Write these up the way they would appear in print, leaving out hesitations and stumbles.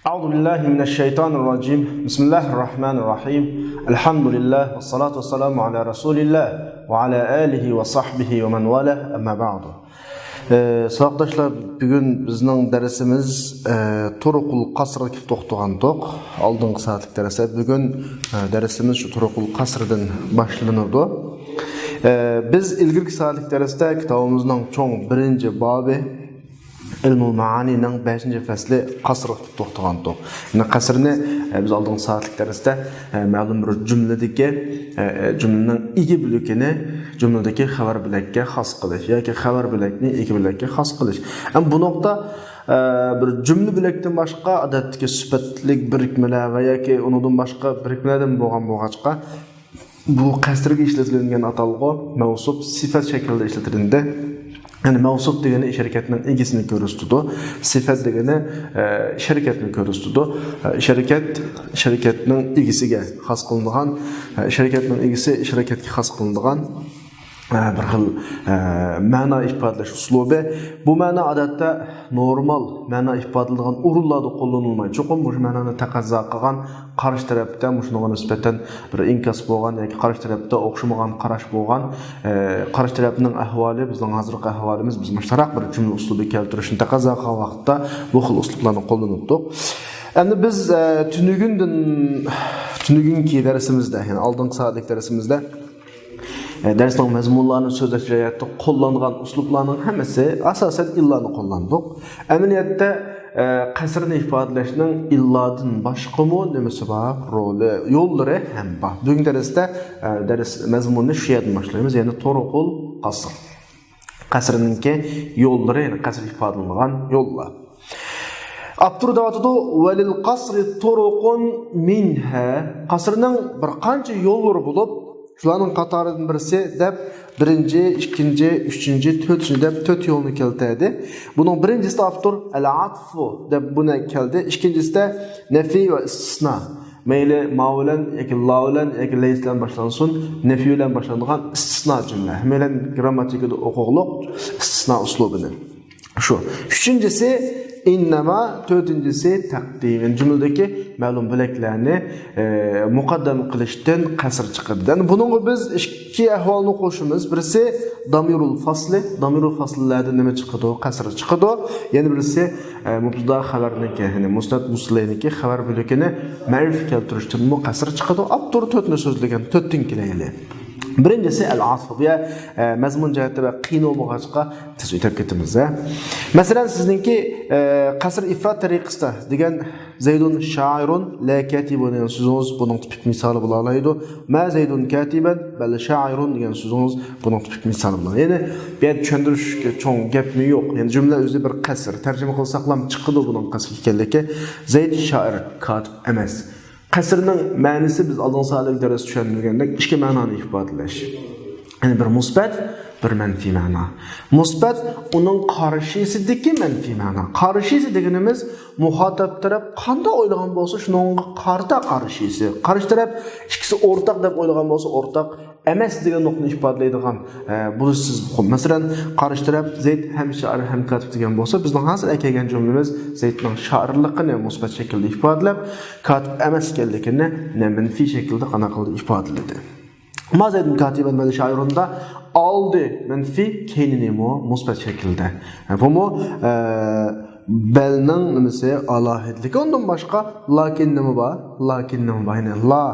أعوذ بالله من الشيطان الرجيم بسم الله الرحمن الرحيم الحمد لله والصلاة والسلام على رسول الله وعلى آله وصحبه ومن والاه أما بعد. Sağdaşlar, bugün bizning dersimiz Turuqul Qasr kep to'xtagandik. Oldingi saatlik derse bugün dersimiz şu Turuqul Qasrdan başlanırdı. Biz ilgirki saatlik derste kitabımızın çoğun birinci babı İlmul Maani'nin 5. fasli qasr kep to'xtagandik. Yani qasrni biz oldingi saatlik derste ma'lum bir cümledeki cümlenin iki bölükini cümledeki xabar bilakka xos qilish yoki xabar bilakni iki bilakka xos qilish. Ama bu nokta bir cümle bilakdan boshqa odatdagi sifatlik birikmalar va yoki undan boshqa birikmalardan bo'lgan bo'lg'achqa bu qasrga ishlatilgan atalg'u mavsuf sifat shaklida ishlatiladi. Yani mavsuf degani şirketning egisini ko'rsatadi, sifat degani şirketni ko'rsatadi. Şirketning egisiga xos qilingan, şirketning egisi şirketga xos qilingan bir xil ma'no ifodalash uslubi. Bu ma'no odatda normal ma'no ifodalangan o'rinlarda qo'llanilmaydi. Cho'qim bu ma'noni taqozo qilgan qarshi tarafdan shunga nisbatan bir inkas bo'lgan yoki qarshi tarafda o'xshamagan qarash bo'lgan qarshi tarafning ahvoli bizning hozirgi ahvolimiz biz mushtarak bir jumla uslubi keltirishni taqozo qilgan vaqtda bu xil uslublarni qo'llandik. Endi biz tunugunki darsimizda, ya'ni oldingi soatlik darsimizda dersning mazmunlarini so'zlash jihatda qo'llangan uslublarning hammasi asosan illarni qo'llandik. Amaliyotda qasrni ifodalashning illardan boshqami nimasi bor, roli, yo'llari ham bor. Bugun darsda dars mazmunini shu yerdan boshlaymiz, ya'ni turuqul qasr. Qasrninki yo'llari, ya'ni qasr ifodalangan yo'llar. Abdurdavatı velil qasri turuqun minha. Qasrning bir qancha yo'llari bo'lib, shularning qatoridan birisi deb birinchi, ikkinchi, uchinchi, to'rtinchi deb 4 yo'lni keltirdi. Buning birinchisida avtor al-atfu deb buni keldi. Ikkinchisida nafi va istisna. Mayli ma bilan yoki la bilan yoki lays bilan boshlansin, nafi bilan boshlanadigan istisna jumla. Mayli grammatikada o'quqliq istisna uslubini. Shu. Uchinchisi innama, to'rtinchisi taqdim. Yani cümledeki ma'lum bilaklarni muqaddam qilishdan qasr chiqadi. Yani buningga biz ikki ahvolni qo'shimiz. Birisi damirul fasli, damirul fasllarda nima chiqadi? Qasr chiqadi. Yani birisi mubtada xabarniki, ya'ni musnad muslayniki xabar bilakini ma'rif keltirishdan mu qasr chiqadi. Abtur to'rtni so'zlagan, to'rtin kelayli. Birincisi al-atf. Bu mazmun jihatda va qiyin bo'lg'achqa tez o'tib ketamiz. Masalan, sizningki qasr ifrat tariqasida degan Zaydun sha'irun la katibun degan so'zingiz buning tipik misoli bo'la oladi. Ma Zaydun katiban bal sha'irun degan so'zingiz buning tipik misoli bo'ladi. Ya'ni bu yerda tushuntirishga cho'ng gapmi yo'q. Ya'ni jumla o'zi bir qasr. Tarjima qilsak ham chiqadi buning qasr ekanligi. Zayd sha'ir, katib emas. Qasrning ma'nosi biz oldin so'zlik darsda tushuntirgandek ikki ma'noni ifodalash. Yani bir musbat, bir manfi ma'no. Musbat uning qarshisidagi manfi ma'no. Qarshisi deganimiz muxotab taraf qanday o'ylagan bo'lsa, shuningga qarta qarshisi. Qarshi taraf ikkisi o'rtaq deb o'ylagan bo'lsa, o'rtaq emas degan nuqtani ifodalaydigan bo'lishsiz muhim. Masalan, qarshi taraf Zayd ham sha'ir ham katib degan bo'lsa, bizning hozir aytgan jumlamiz Zaydning sha'irligini musbat shaklda ifodalab, katib emas ekanligini manfi shaklda qanaqa qilib ifodaladi. Ma Zaydun katiban bal sha'irunda aldı manfi keynini musbat shaklda. Bu belning nimasi alohidligi. Ondan boshqa lakin nima bor? Lakin nima bor? Ya'ni la,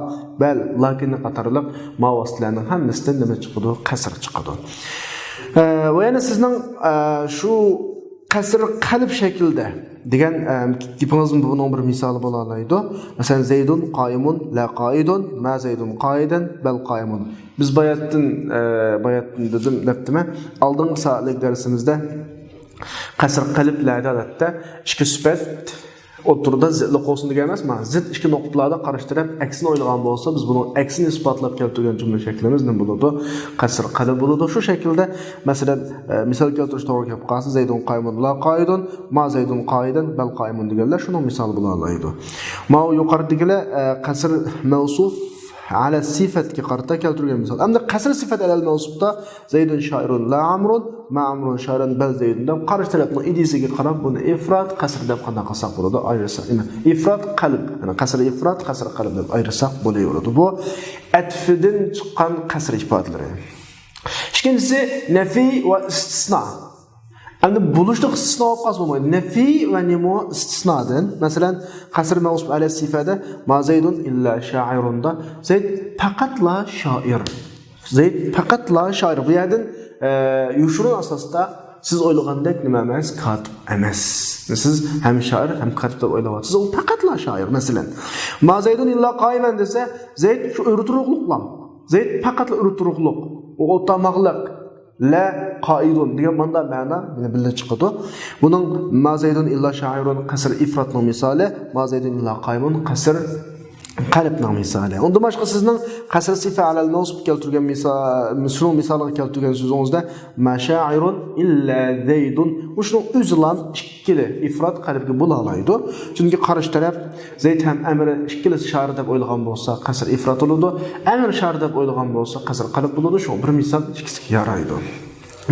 bel, lakinni qatorliq ma vasitlarning hammasidan nima chiqadi? Qasr chiqadi. Va yana sizning shu qasr qalb shaklda degan gapingizning buning bir misoli bo'la oladi. Masalan, Zaydun qoimun la qoidun, ma Zaydun qoidan bal qoimun. Biz bayatdan dedim debdimi? Oldingi soatlik darsimizda qasr qalblarda odatda ikki sifat o'tirda zidlik olsun degan emasmi? Zid ikki nuqtalarda qarashtirib aksini o'ylagan bo'lsa, biz buni aksini isbotlab keltirgan jumla shaklimiz nima bo'ladi? Qasr qalb bo'ladi. Shu shaklda, masalan, misol keltirish to'g'ri kelib qolsa, Zaydun qoimun la qoidun, ma Zaydun qoidan bal qoimun deganlar shuning misoli bo'la oladi. Ma yuqoridagilar qasr mavsuf ala sifatga qarata keltirgan misol. Hamda qasr sifat alal mavsufda Zaydun shoirun la amrun ma amrun shoirun bal Zaydun deb qarish tarafning idisiga qarab buni ifrat qasr deb qanday qilsak bo'ladi ayirsak. Ifrat qalb, ya'ni qasr ifrat, qasr qalb deb ayirsak bo'laveradi. Bu atfidan chiqqan qasr ifodalari. İkincisi nafi ve istisna. Endi buluşluq istisna olib qolsa bo'lmaydi. Nafi va nemo istisnodan. Masalan, qasr mavsuf ala sifada ma Zaydun illa sha'irunda Zayd faqat la shoir. Zayd faqat la shoir. Bu yerdan yushurun asosida siz o'ylagandek nima emas, katib emas. Siz ham shoir, ham katib deb o'ylayapsiz. U faqat la shoir. Masalan, ma Zaydun illa qoiman desa, Zayd shu urturuqliqlam. Zayd faqat urturuqliq. O o'tamaqliq la qoidun degan manda ma'no buni bilib chiqadi. Buning ma Zaydun illa sha'irun qasr ifratning misoli, ma Zaydun illa qaimun qasr qalbning misoli. Unda boshqa sizning qasr sifa alal mavsuf keltirgan misol misoliga keltirgan so'zingizda ma sha'irun illa Zaydun shunu o'zlam ikkili ifrat qalbga bo'la oladi. Chunki qarish taraf Zayd ham amri ikkili shoir deb o'ylagan bo'lsa, qasr ifrat bo'ladi. Amr shoir deb o'ylagan bo'lsa, qasr qalb bo'ladi. Shu bir misol ikkisiga yaraydi.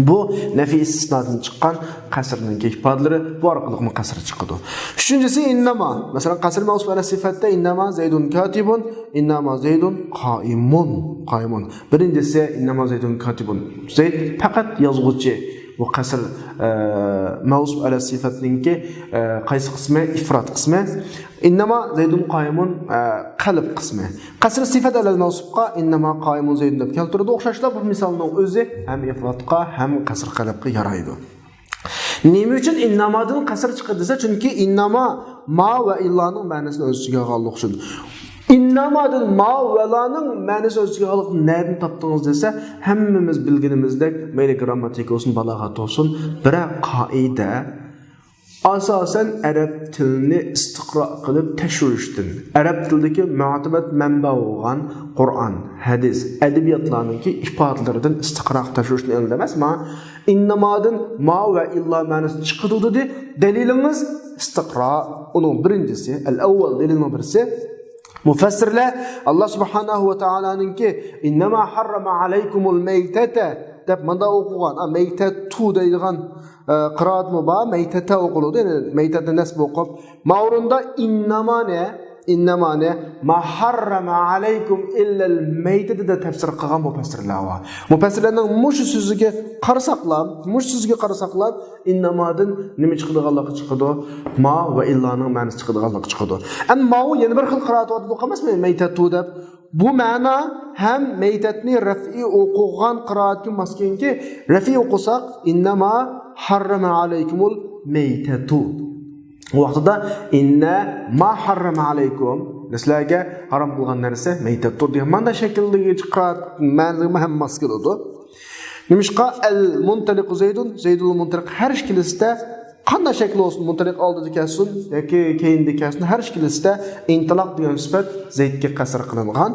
Bu nafi istisnodan chiqqan qasrning ifodalari bu orqali qasr chiqadi. Uchinchisi innama. Masalan, qasr mavsuf ala sifatda innama Zaydun katibun, innama Zaydun qaimun. Qaimun. Birinchisi innama Zaydun katibun. Zayd faqat yozuvchi. Bu qasr mavsuf ala sifatninki qaysi qismi? Ifrat qismi. Innama Zaydun qaimun qalb qismi. Qasr sifat ala mavsufqa innama qaimun Zaydun deb keltirdi. O'xshashlar bu misolning o'zi ham ifratqa ham qasr qalbga yaraydi. Nima uchun innamadan qasr chiqadi desa, chunki innama ma va illaning ma'nosini o'z ichiga olganlik uchun. İnnamadan ma ve la'ning ma'nosi o'ziga olib nereden topdingiz desa, hammamiz bilganimizdek, mayli grammatik olsun, balog'at olsun, biroq qoida asosan arab tilini istiqro qilib tashurishdan, arab tilidagi mu'tabar manba bo'lgan Qur'on, hadis, adabiyotlarningki ifodalaridan istiqro tashurishni emas, ma innamadan ma va illa ma'nosi chiqadi dedi. Dalilimiz istiqro. Uning birinchisi, al-awwal dalilning birisi Mufassirlar Allah subhanahu wa ta'alaninki innama harrama alaykumul maytata deb manda o'qigan. Maytatu deydigan qiraatmi bor? Maytata o'qiladi. Ya'ni maytata nasb o'qib, ma'runda innama ne ma harrama alaykum illa al-maytata deb tafsir qilgan mufassirlar bor. Mufassirlarning mush so'ziga qarasaqlar, innamadan nima chiqadiganligi chiqadi? Ma va illaning ma'nosi chiqadiganligi chiqadi. Ammo yana bir xil qiraat bor emasmi? Maytatu deb. Bu ma'no ham maytatni raf'i o'qigan qiraatga maskinki, raf'i o'qisak innama harrama alaykumul maytatu. O vaqtida inna ma harrama alaykum sizlarga harom qilgan narsa maytattur degan mana shakldagi qiraat ma'nosi ham mas keladi. Nimishqa al-muntaliq Zaydul muntaliq har ikkilisida qanday shakl olsun, muntaliq oldida kelsin yoki keyinda kelsin, har ikkilisida intiloq degan sifat Zaydga qasr qilingan.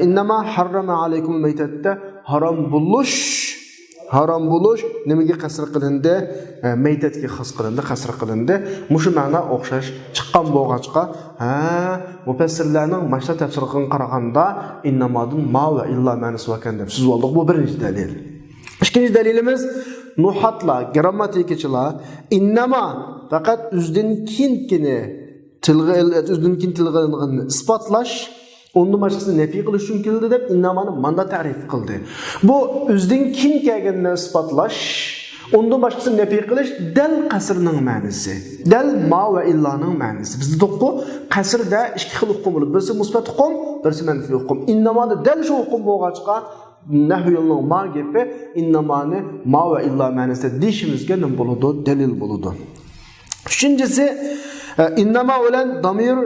Innama harrama alaykum maytatda harom bo'lish nimaga qasr qilindi? Maytatga xos qilindi, qasr qilindi. Mushu ma'no o'xshash chiqqan bo'lg'achqa, mufassirlarning mashta tafsiriga qaraganda innamadun ma va illa ma'nosi ekan deb siz oldik. Bu birinchi dalil. Ikkinchi dalilimiz nuhatlar, grammatikachilar innama faqat o'zidan kinkini tilg'ini isbotlash, onun başkasını nefi qilish uchun keldi deb innamani manda ta'rif qildi. Bu o'zidan kin kelganni isbotlash, ondan başkasını nefi qilish dal qasrning ma'nosi. Dal ma va illaning ma'nosi. Bizda to'qi qasrda ikki xil hukm bo'ladi. Birisi musbat hukm, birisi manfi hukm. Innamani dal shu hukm bo'lg'achqa nahv yo'lning ma gapi innamani ma va illa ma'nosida deyishimizga nima bo'ladi? Dalil bo'ladi. Uchinchisi innama bilan damir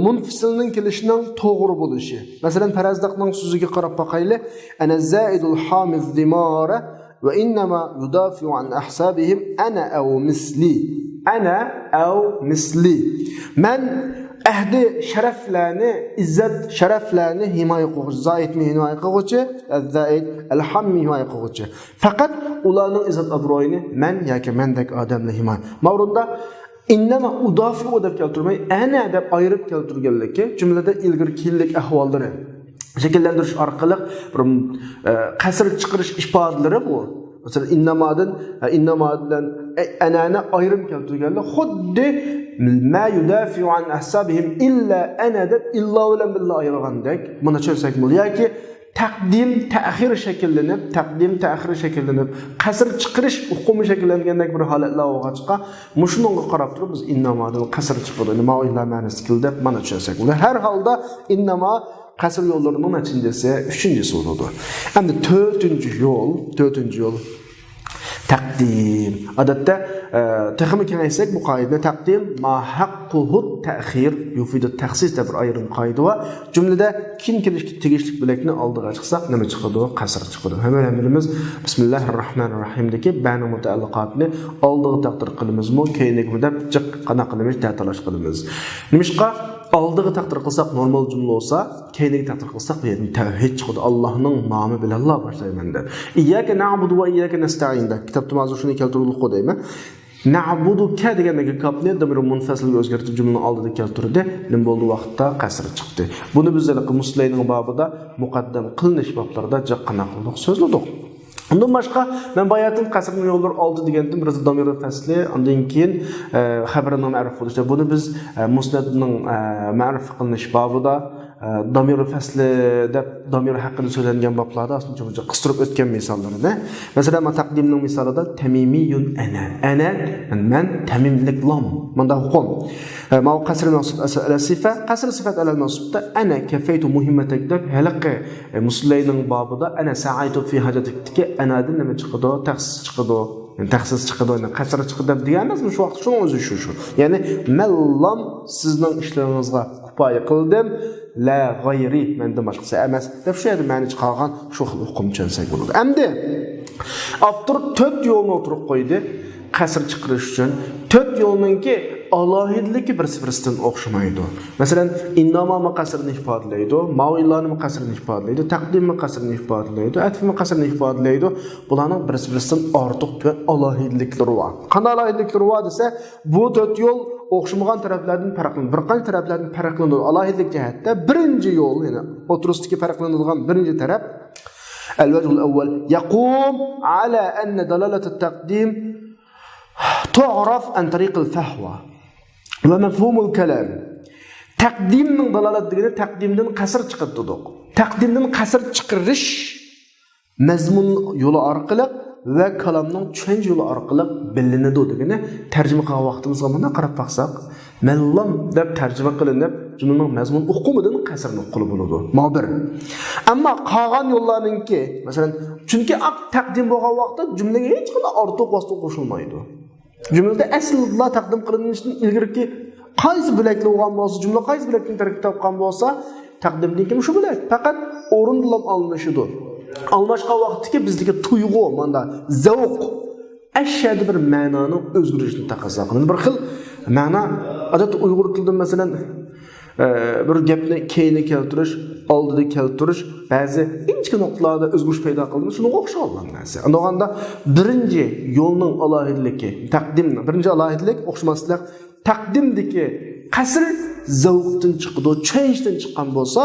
munfasilning kelishining to'g'ri bo'lishi. Masalan, Farazdaqning so'ziga qarab boqaylik. Ana zaidul hamiz dimara va innama yudafi'u an ahsabihim ana aw misli. Ana aw misli. Men ahdi sharaflarni, izzat sharaflarni himoya qiluvchi, zaidni himoya qiluvchi, az-zaid al-hammi himoya qiluvchi. Faqat ularning izzat obro'yini men yoki mendek odamlar himoya. Mavrunda innama udafi'u deb keltirmay, ana deb ayirib keltirganligi jumlada ilgir kellik ahvollari. şekillendiriş orqali bir qasr chiqarish ifodalari bu. Mesela innamadan bilan anani ayrim keltirganlar xuddi ma yudafi'u an ahsabihim illa ana deb illa bilan billah ayirgandek. Buni tushunsak bo'lar yoki taqdim ta'xir shakllanib qasr chiqarish hukmi shakllangandek bir holatlar bo'lg'achqa mushunga qarab turib biz innamadan qasr chiqadi nima o'ylar ma'nosi qildi mana tushunsak bo'lar. Har holda innama qasr yo'llarining nachindasi 3-chi bo'ladi. Endi 4-chi yo'l taqdim. Odatda texnik aytsak bu qoida taqdim ma haqquhu ta'khir yufidu taxsis deb bir ayrim qoida va jumlada kin kelishga tegishli bilakni oldiga chiqsak nima chiqadi? Qasr chiqadi. Hammalarimiz bismillahirrohmanirrohimdagi ba'ni mutaalliqotni oldiga taqdir qilamizmi, keyinlikmi deb jiq qana qilamiz, ta'talash qilamiz. Nimishqa oldiga taqdir qilsak normal jumla bo'lsa, keyinga taqdir qilsak bu yerda tavhid chiqadi. Allohning nomi bilan Allah boshlayman deb. İyyaka na'budu va iyyaka nasta'in deb kitobda mavzu shuni keltirib qo'yaymi. Na'budu ka degandagi kapni damir munfasilga o'zgartirib jumlani oldida keltirdi. Nim bo'ldi vaqtda qasr chiqdi. Buni bizlar muslayning babida muqaddam qilinish bablarida jiqqina qildik, so'zladik. Undan başqa men bayatın qasrning yo'llari oldi degandim, biraz damir fasli, undan keyin xabarning ma'ruf bo'lishi. Buni biz musnadning ma'ruf qilinish babida damir fasli deb damir haqida so'zlangan bablarda aslında qistirib o'tgan misollarni. Masalan, taqdimning misolida tamimiyun ana men tamimlik lam. Bunda hukm. Ma qasr nasb ala sifa, qasr sifat ala nasbda ana kafaytu muhimmatak deb halaqi muslayning babida ana sa'aytu fi hajatik anadan nima chiqadi? Taxsis chiqadi. Yani taxsis chiqadi, qasr chiqadi deb deganmiz. Shu vaqt shuni o'zi shu. Ya'ni mallam sizning ishlaringizga kifoya qildim, la g'ayri mendan boshqasi emas deb shu yerda ma'ni chiqargan shu hukm tushunsak bo'ladi. Endi avtor 4 yo'lni o'tirib qo'ydi qasr chiqarish uchun. 4 yo'lninki alohidligi bir-biridan o'xshamaydi. Masalan, innama qasrni ifodalaydi, ma'illarni qasrni ifodalaydi, taqdimni qasrni ifodalaydi, atfni qasrni ifodalaydi. Bularning bir-biridan ortiq va alohidliklari bor. Qanday alohidliklari bor desa, bu 4 yo'l o'xshamagan taraflardan farqlanadi. Bir qancha taraflardan farqlanadi. Alohidlik jihatda birinchi yo'l, ya'ni o'tirishdagi farqlanadigan birinchi taraf al-wajh al-awwal yaqum ala anna dalalat at-taqdim tu'raf an tariq al-fahwa va mafhum al-kalam. Taqdimning dalolat degani taqdimdan qasr chiqadi dedik. Taqdimdan qasr chiqarish mazmun yo'li orqali va kalamning tushuncha yo'li orqali bilinadi degani tarjima qilgan vaqtimizga buni qarab baqsak, mallam deb tarjima qilinib, jumlaning mazmun uqumidan qasrni qilib bo'ladi. Ma'bir. Ammo qolgan yo'llarningki, masalan, chunki taqdim bo'lgan vaqtda jumlaga hech qanday ortiq vosita qo'shilmaydi. Jumlada aslida taqdim qilinishdan ilgirki qaysi bilakli bo'lgan bo'lsa, jumla qaysi bilakdan tarkib topgan bo'lsa, taqdimdan kim shu bilak faqat o'rinlab olinishidir. Almashqa vaqtiki bizdagi tuyg'u, mana zavq, ashad bir ma'noni o'zgarishini taqozo qiladi. Bir xil ma'no odatda Uyg'ur tilida masalan bir gapni keyinga keltirish, oldida keltirish, ba'zi inchki nuqtalarda o'zgarish paydo qiladi. Shunga o'xshagan narsa. Undaganda birinchi yo'lning alohidligi, taqdimning birinchi alohidlik o'xshamaslik, taqdimdagi qasr zavqdan chiqdi, tushunchdan chiqqan bo'lsa,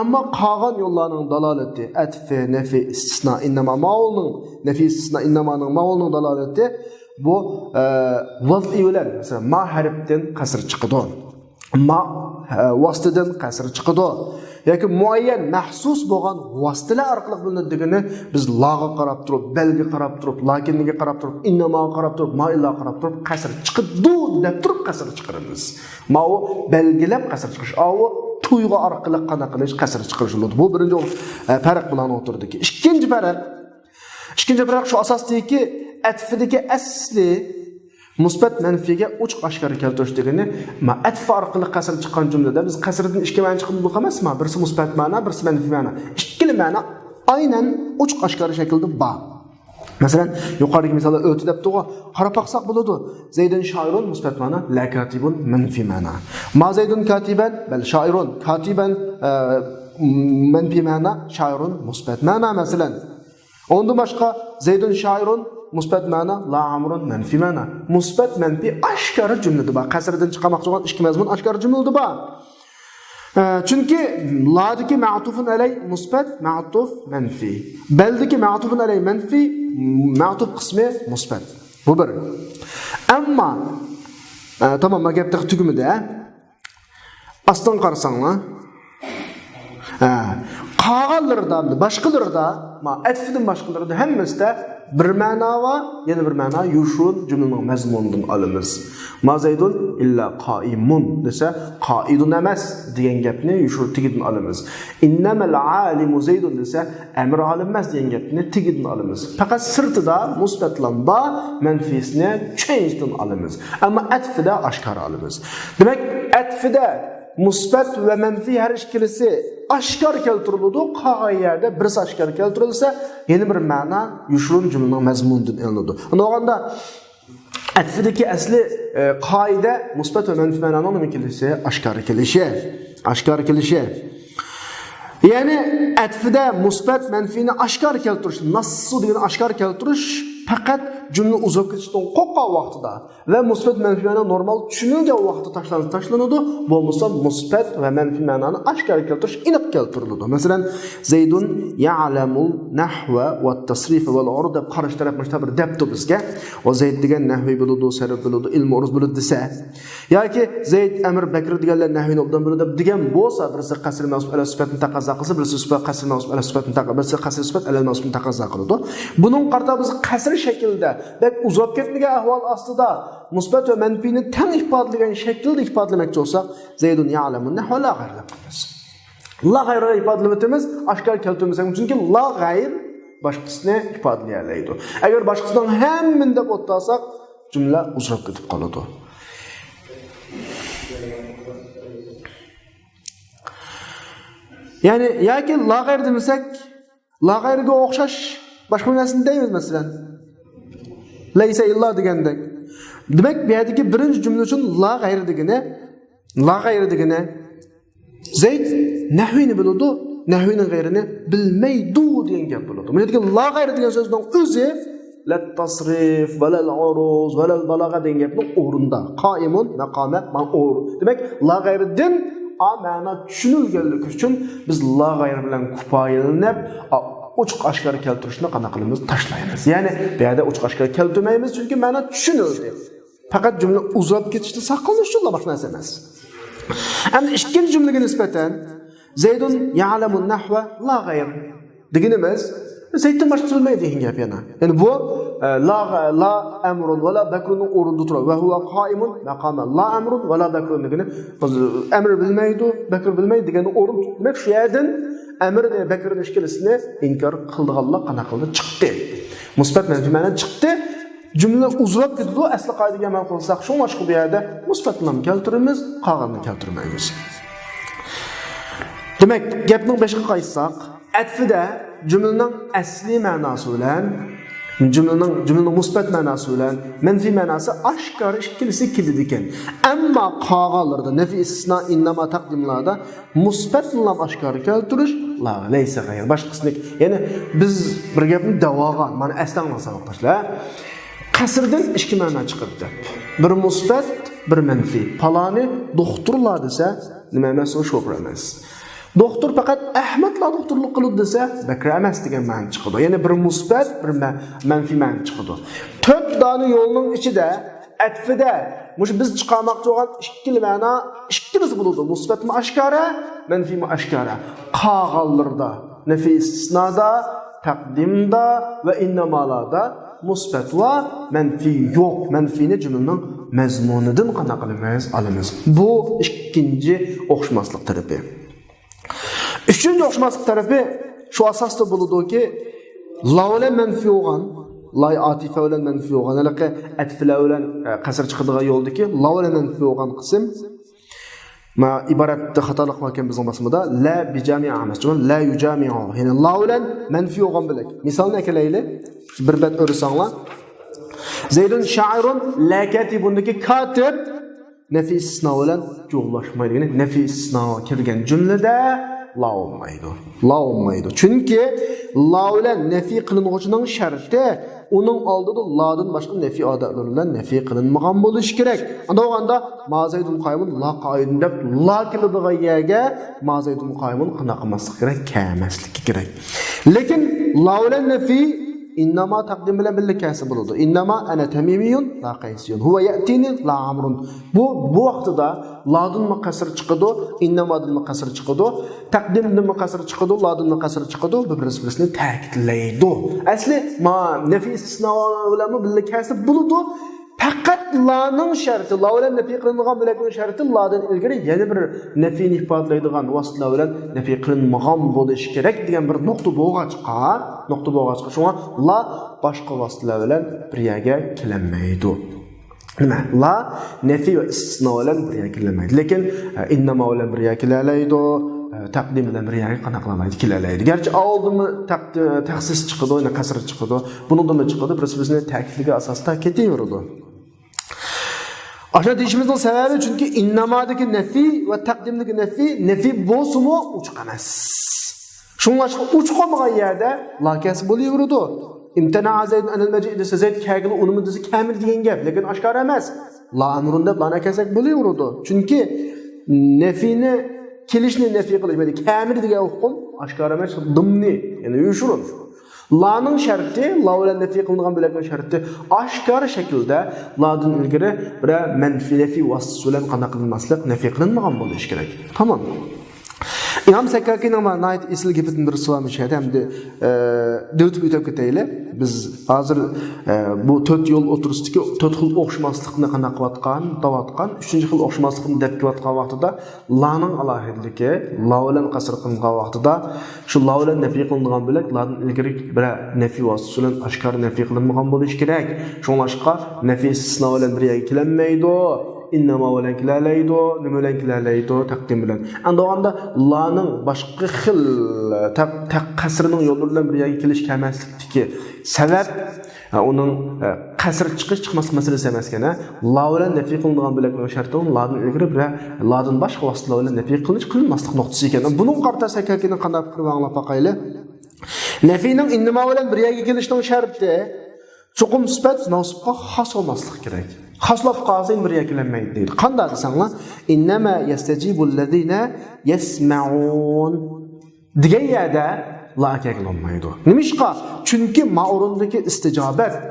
ammo qolgan yo'llarning dalolati atfi, nafi, istisno, innama ma'ulning nafi, istisno, innamaning ma'ulning dalolati bu vaz'i bilan masalan ma harfdan qasr chiqdi. Ma vositadan qasr chiqdi. Yoki muayyan mahsus bo'lgan vositalar orqali bilinadiganini biz lag'a qarab turib, belga qarab turib, lakinga qarab turib, innamoga qarab turib, ma'ilga qarab turib qasr chiqdi deb turib qasr chiqaramiz. Ma'u belgilab qasr chiqish, avu tuyg'u orqali qana qilish qasr chiqarish bo'ladi. Bu birinchi farq bilan o'tirdiki. Ikkinchi farq shu asosdagi atfidagi asli musbat manfiga uchiq oshkora keltirish degani atf orqali qasr chiqqan jumlada biz qasrdan ikki ma'no chiqib bo'lmasmi? Birisi musbat ma'no, birisi manfiy ma'no. Ikkili ma'no aynan uchiq oshkora shaklda bor. Masalan, yuqoridagi misolda o'ti debdi, qarab baqsaq bo'ladi. Zaydun shoirun musbat ma'no, la katibun manfiy ma'no. Ma zaydun katiban, bal shoirun katiban manfiy ma'no, shoirun musbat ma'no masalan. Ondan boshqa zaydun shoirun musbat ma'no, la amrun manfiy ma'no. Musbat manfiy oshkora jumlada bor. Qasrdan chiqarmoqchi bo'lgan ikki mazmun oshkora jumlada bor. Chunki ladiki ma'tufun alay musbat, ma'tuf manfi. Baldiki ma'tufun alay manfi, ma'tuf qismi musbat. Bu bir. Ammo tamam, ma gapda tugumida. Astan qarasanglar. Qolganlarda, boshqalarda, ma atfidin boshqalarda hammasida bir ma'no va yana bir ma'no yushun jumlaning mazmunidan olamiz. Ma zaydun illa qaimun desa qaidun emas degan gapni yushur tigidan olamiz. Innamal alimu zaydun desa amr alim emas degan gapni tigidan olamiz. Faqat sirtida musbatlan ba manfisni changedan olamiz. Ammo atfida oshkora olamiz. Demak, atfida musbat va manfi har ikkilisi oshkor keltiriladi. Qolgan yerda birisi oshkor keltirilsa, yana bir ma'no yushrun jumlaning mazmunidan olinadi. Unda atfidagi asli qoida musbat va manfi ma'noning nima kelishi, oshkor kelishi. Ya'ni atfida musbat manfini oshkor keltirish, nassu degan oshkor keltirish faqat jumla uzib ketishdan qo'rqqan vaqtida va musbat manfi ma'no normal tushunilgan vaqtda tashlanadi. Bo'lmasa musbat va manfi ma'noni oshkor keltirish aniq keltiriladi. Masalan, Zaydun ya'lamul nahva va tasrif va al-urd deb qarash tarafimiz bir debdi bizga. Va Zayd degan nahviy bo'ladi, sarf bo'ladi, ilm uruz bo'ladi desa, yoki Zayd Amr Bakr deganlar nahviyni obdan bo'ladi degan bo'lsa, birisi qasr mavsuf ala sifatini taqozo qilsa, birisi sifat qasr mavsuf ala sifatini taqozo, birisi qasr sifat ala mavsufini taqozo qiladi. Buning qarta biz qasr shaklda, bak uzab ketmagan ahvol ostida musbat va manfini tang ifodalagan shaklda ifodalamoqchi bo'lsak, Zaydun ya'lamun nahva la g'ayr deb qo'yamiz. La g'ayr ifodalaymiz, oshkor keltirmasak, chunki la g'ayr boshqasini ifodalaydi. Agar boshqasidan hammin deb o'tsasak, jumla uzab ketib qoladi. Ya'ni yoki la g'ayr demasak, la g'ayrga o'xshash boshqa narsani deymiz, masalan. Laysa illa degandek. Demak, bu yerdagi birinchi jumla uchun la g'ayr degani Zayd nahvini biladi, nahvining g'ayrini bilmaydi degan gap bo'ladi. Bu yerdagi la g'ayr degan so'zning o'zi la tasrif va la uruz va la balagha degan gapning o'rinda. Qaimun maqama ma'ur. Demak, la g'ayrdan ma'no tushunilganligi uchun biz la g'ayr bilan kifoyalanib ochiq oshkor keltirishni qana qilamiz, tashlaymiz. Ya'ni bu yerda ochiq oshkor keltirmaymiz, chunki ma'no tushunildi. Faqat jumla uzab ketishni saqlanish uchun boshqa narsa emas. Endi ikkinchi jumlaga nisbatan Zaydun ya'lamun nahva la g'ayr deganimiz Zayddan boshqa bilmaydi degan gap yana. Ya'ni bu la amrun va la bakrun o'rinda turadi. Va huwa qaimun maqama la amrun va la bakrun degani amr bilmaydi, bakr bilmaydi degani o'rin tutmak. Shu yerdan amr va bakrning ishkilisini inkor qildiganlar qana qildi chiqdi. Musbat manfi ma'no chiqdi. Jumla uzab ketdi. Asli qoidaga amal qilsak, shu boshqa bu yerda musbat bilan keltiramiz, qolganini keltirmaymiz. Demak, gapning boshqa qaytsak, atfida jumlaning asli ma'nosi bilan jumlaning musbat ma'nosi bilan manfi ma'nosi oshkor ikkilisi keladi ekan. Ammo qolganlarda nafi istisno innama taqdimlarda musbat bilan oshkor keltirish la laysa g'ayr boshqasini. Ya'ni biz bir gapni davogan, mana aslan saboqlashlar. Qasrdan ikki ma'no chiqibdi. Bir musbat, bir manfi. Paloni doktorlar desa, nima emas, o shofir emas. Doktor faqat Ahmadlar doktorlik qilib desa, Bakr emas degan ma'no chiqadi. Ya'ni bir musbat, bir manfi ma'no chiqadi. 4 dona yo'lning ichida atfida mush biz chiqarmoqchi bo'lgan ikki ma'no ikkisi bo'ladi. Musbatmi oshkora, manfimi oshkora. Qolganlarda nafi istisnoda, taqdimda va innamalada musbat va manfi yo'q. Manfini jumlaning mazmunidan qana qilamiz. Bu ikkinchi o'xshamaslik tarafi. Üçüncü o'xshamaslik tarafi shu asosda bo'ladi-ki, la bilan manfi bo'lgan, la atifa bilan manfi bo'lgan, alaqa atfila bilan qasr chiqadigan yo'ldagi la bilan manfi bo'lgan qism ma iboratda xatolik qilgan bizning basmada la bi jami'a emas, la yujami'u. Ya'ni la bilan manfi bo'lgan bilak. Misolni akalayli, bir bet o'risanglar. Zaydun sha'irun la katibundagi katib nafi istisno bilan jo'lashmaydi. Nafi istisno kirgan jumlada la olmaydı. La olmaydı. Çünkü la bilen nefi kılınğıçının şartı onun aldığı la'dan başka nefi adatlarından nefi kılınmagan boluş gerek. Anda oganda Mazaydul Muqayyim'in la qaidin dep la kılıdığı yerge Mazaydul Muqayyim'in qınaqmaslık gerek, kemeslik gerek. Lekin la bilen nefi innama taqdim bilen birlik kesi buludu. Innama ana tamimiyun la qaysiyun. Huwa ya'tini la amrun. Bu vaqtida la'dan muqassir chiqadi, innamadan muqassir chiqadi, taqdimdan muqassir chiqadi, la'dan muqassir chiqadi, bir-birini ta'kidlaydi. Asli ma nafi istisno bilan birlik kesi buludu. Faqat la'ning sharti, la bilan nafi qilingan bilan sharti la'dan ilgari yana bir nafini ifodalaydigan vositalar bilan nafi qilinmagan bo'lishi kerak degan bir nuqta bo'lg'achqa, shunga la boshqa vositalar bilan bir yerga kelinmaydi. Nima? La nafi va istisno bilan bir yerga kelinmaydi. Lekin innama bilan bir yerga kelalaydi. Taqdim bilan bir yerga qanaqlamaydi, kelalaydi. Garchi oldinmi taxsis chiqadi, yana qasr chiqadi, bundan chiqadi, bizni ta'kidliga asosda ketaveradi. Aşağı deyişimizin sebebi çünkü innamadaki nefi ve takdimdeki nefi bozumu uçkamaz. Şunun aşkı uçkamagan yerde lakası buluyordu. İmtina Zeyd'in anil mecid ise Zeyd kagili onun dizi kamil degan gap, lekin aşkar emas. La amrunda bana kesak buluyordu. Çünkü nefini kelishni nefi qilishmaydi. Kamil degan hukm aşkar emas, dimni, yani uyushurun. La'nın şartı, la bilan nafi qilingan bo'lgan sharti oshkor shaklda la'dan ilgari bir manfi nafi vasitasi bilan qanday qilinmaslik nafi qilinmagan bo'lishi kerak. Tamam. İmam Sakkakining nayt isl gapini bir suvamış hamda dötüp o'tib ketaylik. Biz hozir bu 4 yo'l o'tirishdagi 4 xil o'xshamaslikni qanday qilayotgan, 3-chi xil o'xshamaslikni deb qilayotgan vaqtida la'ning alohidligi, la bilan qasr qilingan vaqtida shu la bilan nafi qilingan bo'lak, la'dan ilgari bir nafi vasitasi bilan oshkor nafi qilinmagan bo'lishi kerak. Shunga nafi istisno bilan bir yerga kelinmaydi. İnnama bilan kelalaydi, nima bilan kelalaydi, taqdim bilan. Anda la'ning boshqa xil qasrining yo'li bilan bir yerga kelish kelmaslikdagi sabab uning qasr chiqmas masalasi emas ekan. La bilan nafi qilingan bo'lgan sharti la'dan ilgari bir la'dan boshqa vositalar bilan nafi qilinmaslik nuqtasi ekan. Buning qarta Sakkakining qanday fikri anglab boqaylik. Nafining innama bilan bir yerga kelishning sharti chuqum sifat nasibga xos olmaslik kerak. Xaslab qazin bir yakilanmaydi deydi. Qanday desanglar, innama yastajibul ladina yasma'un degan yerda la yaklanmaydi. Nimishqa? Chunki ma'rundagi istijobat,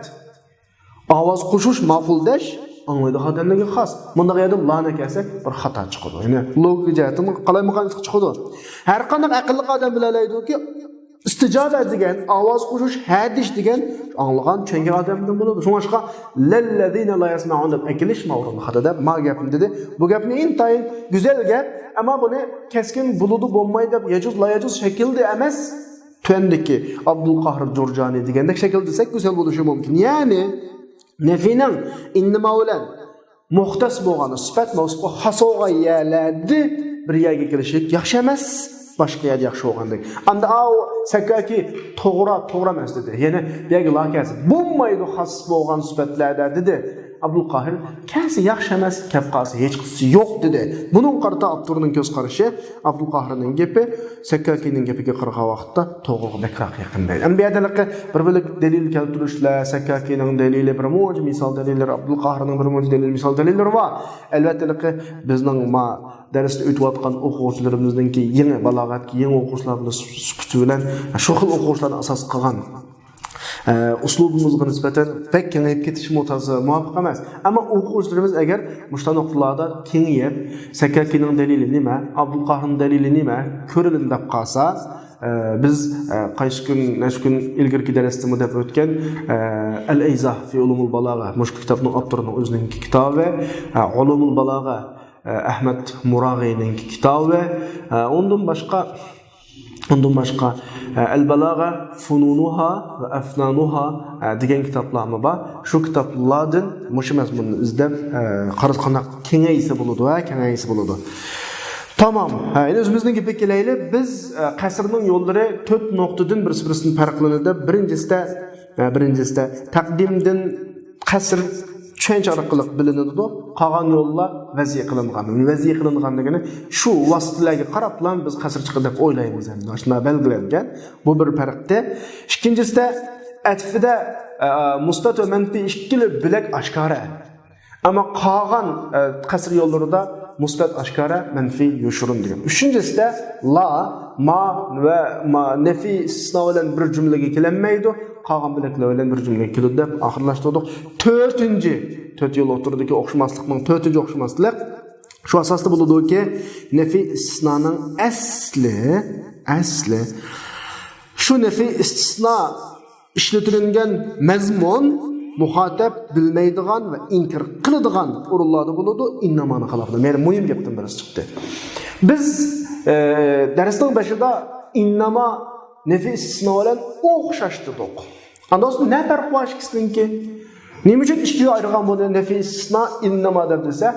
ovoz qo'shish, ma'quldash anglaydi odamlarga xos. Bunda yerda la'na kelsak bir xato chiqadi. Ya'ni logik jihatdan qalaymagan chiqadi. Har qanday aqlli odam bilalaydi-ki, istijobat degan, ovoz qo'shish, hadish degan anglagan chenge odamdan bo'ladi. Shunga lallazina la yasma'un deb akilishma o'rinli xatada ma gapim dedi. Bu gapni intayin go'zal gap, ammo buni keskin buludi bo'lmaydi deb yajuz la yajuz shaklda emas, tuandiki Abdul Qahir Jurjani degandek shakl desak go'zal bo'lishi mumkin. Ya'ni nafining innima bilan muxtas bo'lgan sifat mavsufga xos bo'lgan yerlarda bir yerga kelishi yaxshi emas. Başqa yerda yaxshi bo'lgandek. Anda Sakkaki to'g'ri emas dedi. Ya'ni bu yerga lakasi bo'lmaydi xos bo'lgan sifatlarda dedi. Abdul Qahir kasi yaxshi emas, kapqasi hech qisi yo'q dedi. Buning qarta Abdurning ko'z qarashi Abdul Qahirning gapi Sakkakining gapiga qaragan vaqtda to'g'ri bekroq yaqinlaydi. Endi bu yerda bir bilik dalil keltirishlar, Sakkakining dalili bir mo'j misol dalillar, Abdul Qahirning bir mo'j dalil misol dalillar bor. Albatta bizning darsda o'tayotgan o'quvchilarimizninki yangi balog'atga, yangi o'quvchilarimiz sifati bilan shu xil o'quvchilarni asos qilgan uslubimizga nisbatan pek kengayib ketish mutasi muvofiq emas. Ammo o'quvchilarimiz agar mushta nuqtalarda kengayib, Sakkakining dalili nima, Abdul Qahirning dalili nima ko'rilib deb qolsa, biz qaysi kun ilgirki darsda deb o'tgan Al-Izah fi ulumul balagha mush kitobning avtorining o'zining kitobi, ulumul balagha Ahmad Murag'iyning kitobi, undan boshqa Al-Balagha fununuha va afnanuha degan kitoblarni bor. Shu kitoblardan mush mazmunni izlab qarashqanda kengaysa bo'ladi. Tamam. Endi o'zimizning gapga kelaylik. Biz qasrning yo'llari 4 nuqtadan bir-biridan farqlanadi. Birincisida taqdimdan qasr tushuncha orqali bilinadi. Qolgan yo'llar vaziy qilingan. Vaziy qilingan degani shu vositalarga qarab bilan biz qasr chiqadi deb o'ylaymiz endi. Shunday belgilangan. Bu bir farqda. Ikkinchisida atfida musbat va manfi ikkili bilak oshkora. Ammo qolgan qasr yo'llarida musbat oshkora, manfi yo'shurun degan. Uchinchisi la, ma va ma nafi istisno bilan bir jumlaga kelinmaydi. Qolgan bilaklar bilan bir jumlaga keladi deb oxirlashtirdik. To'rt yo'l o'tirdiki o'xshamaslikning to'rtinchi o'xshamaslik shu asosda bo'ladiki, nafi istisnoning asli shu nafi istisno ishlatilgan mazmun muhatap bilmaydigan va inkar qiladigan o'rinlarda bo'ladi. Innamani xilofida. Meni muhim gapdan birisi chiqdi. Biz darsning boshida innama nafi istisno bilan o'xshashtirdik. Andan so'ng ne farq bor ikkisiniki? Nima uchun ikkiga ayirgan bo'ldi? Nafi istisno innama deb desa,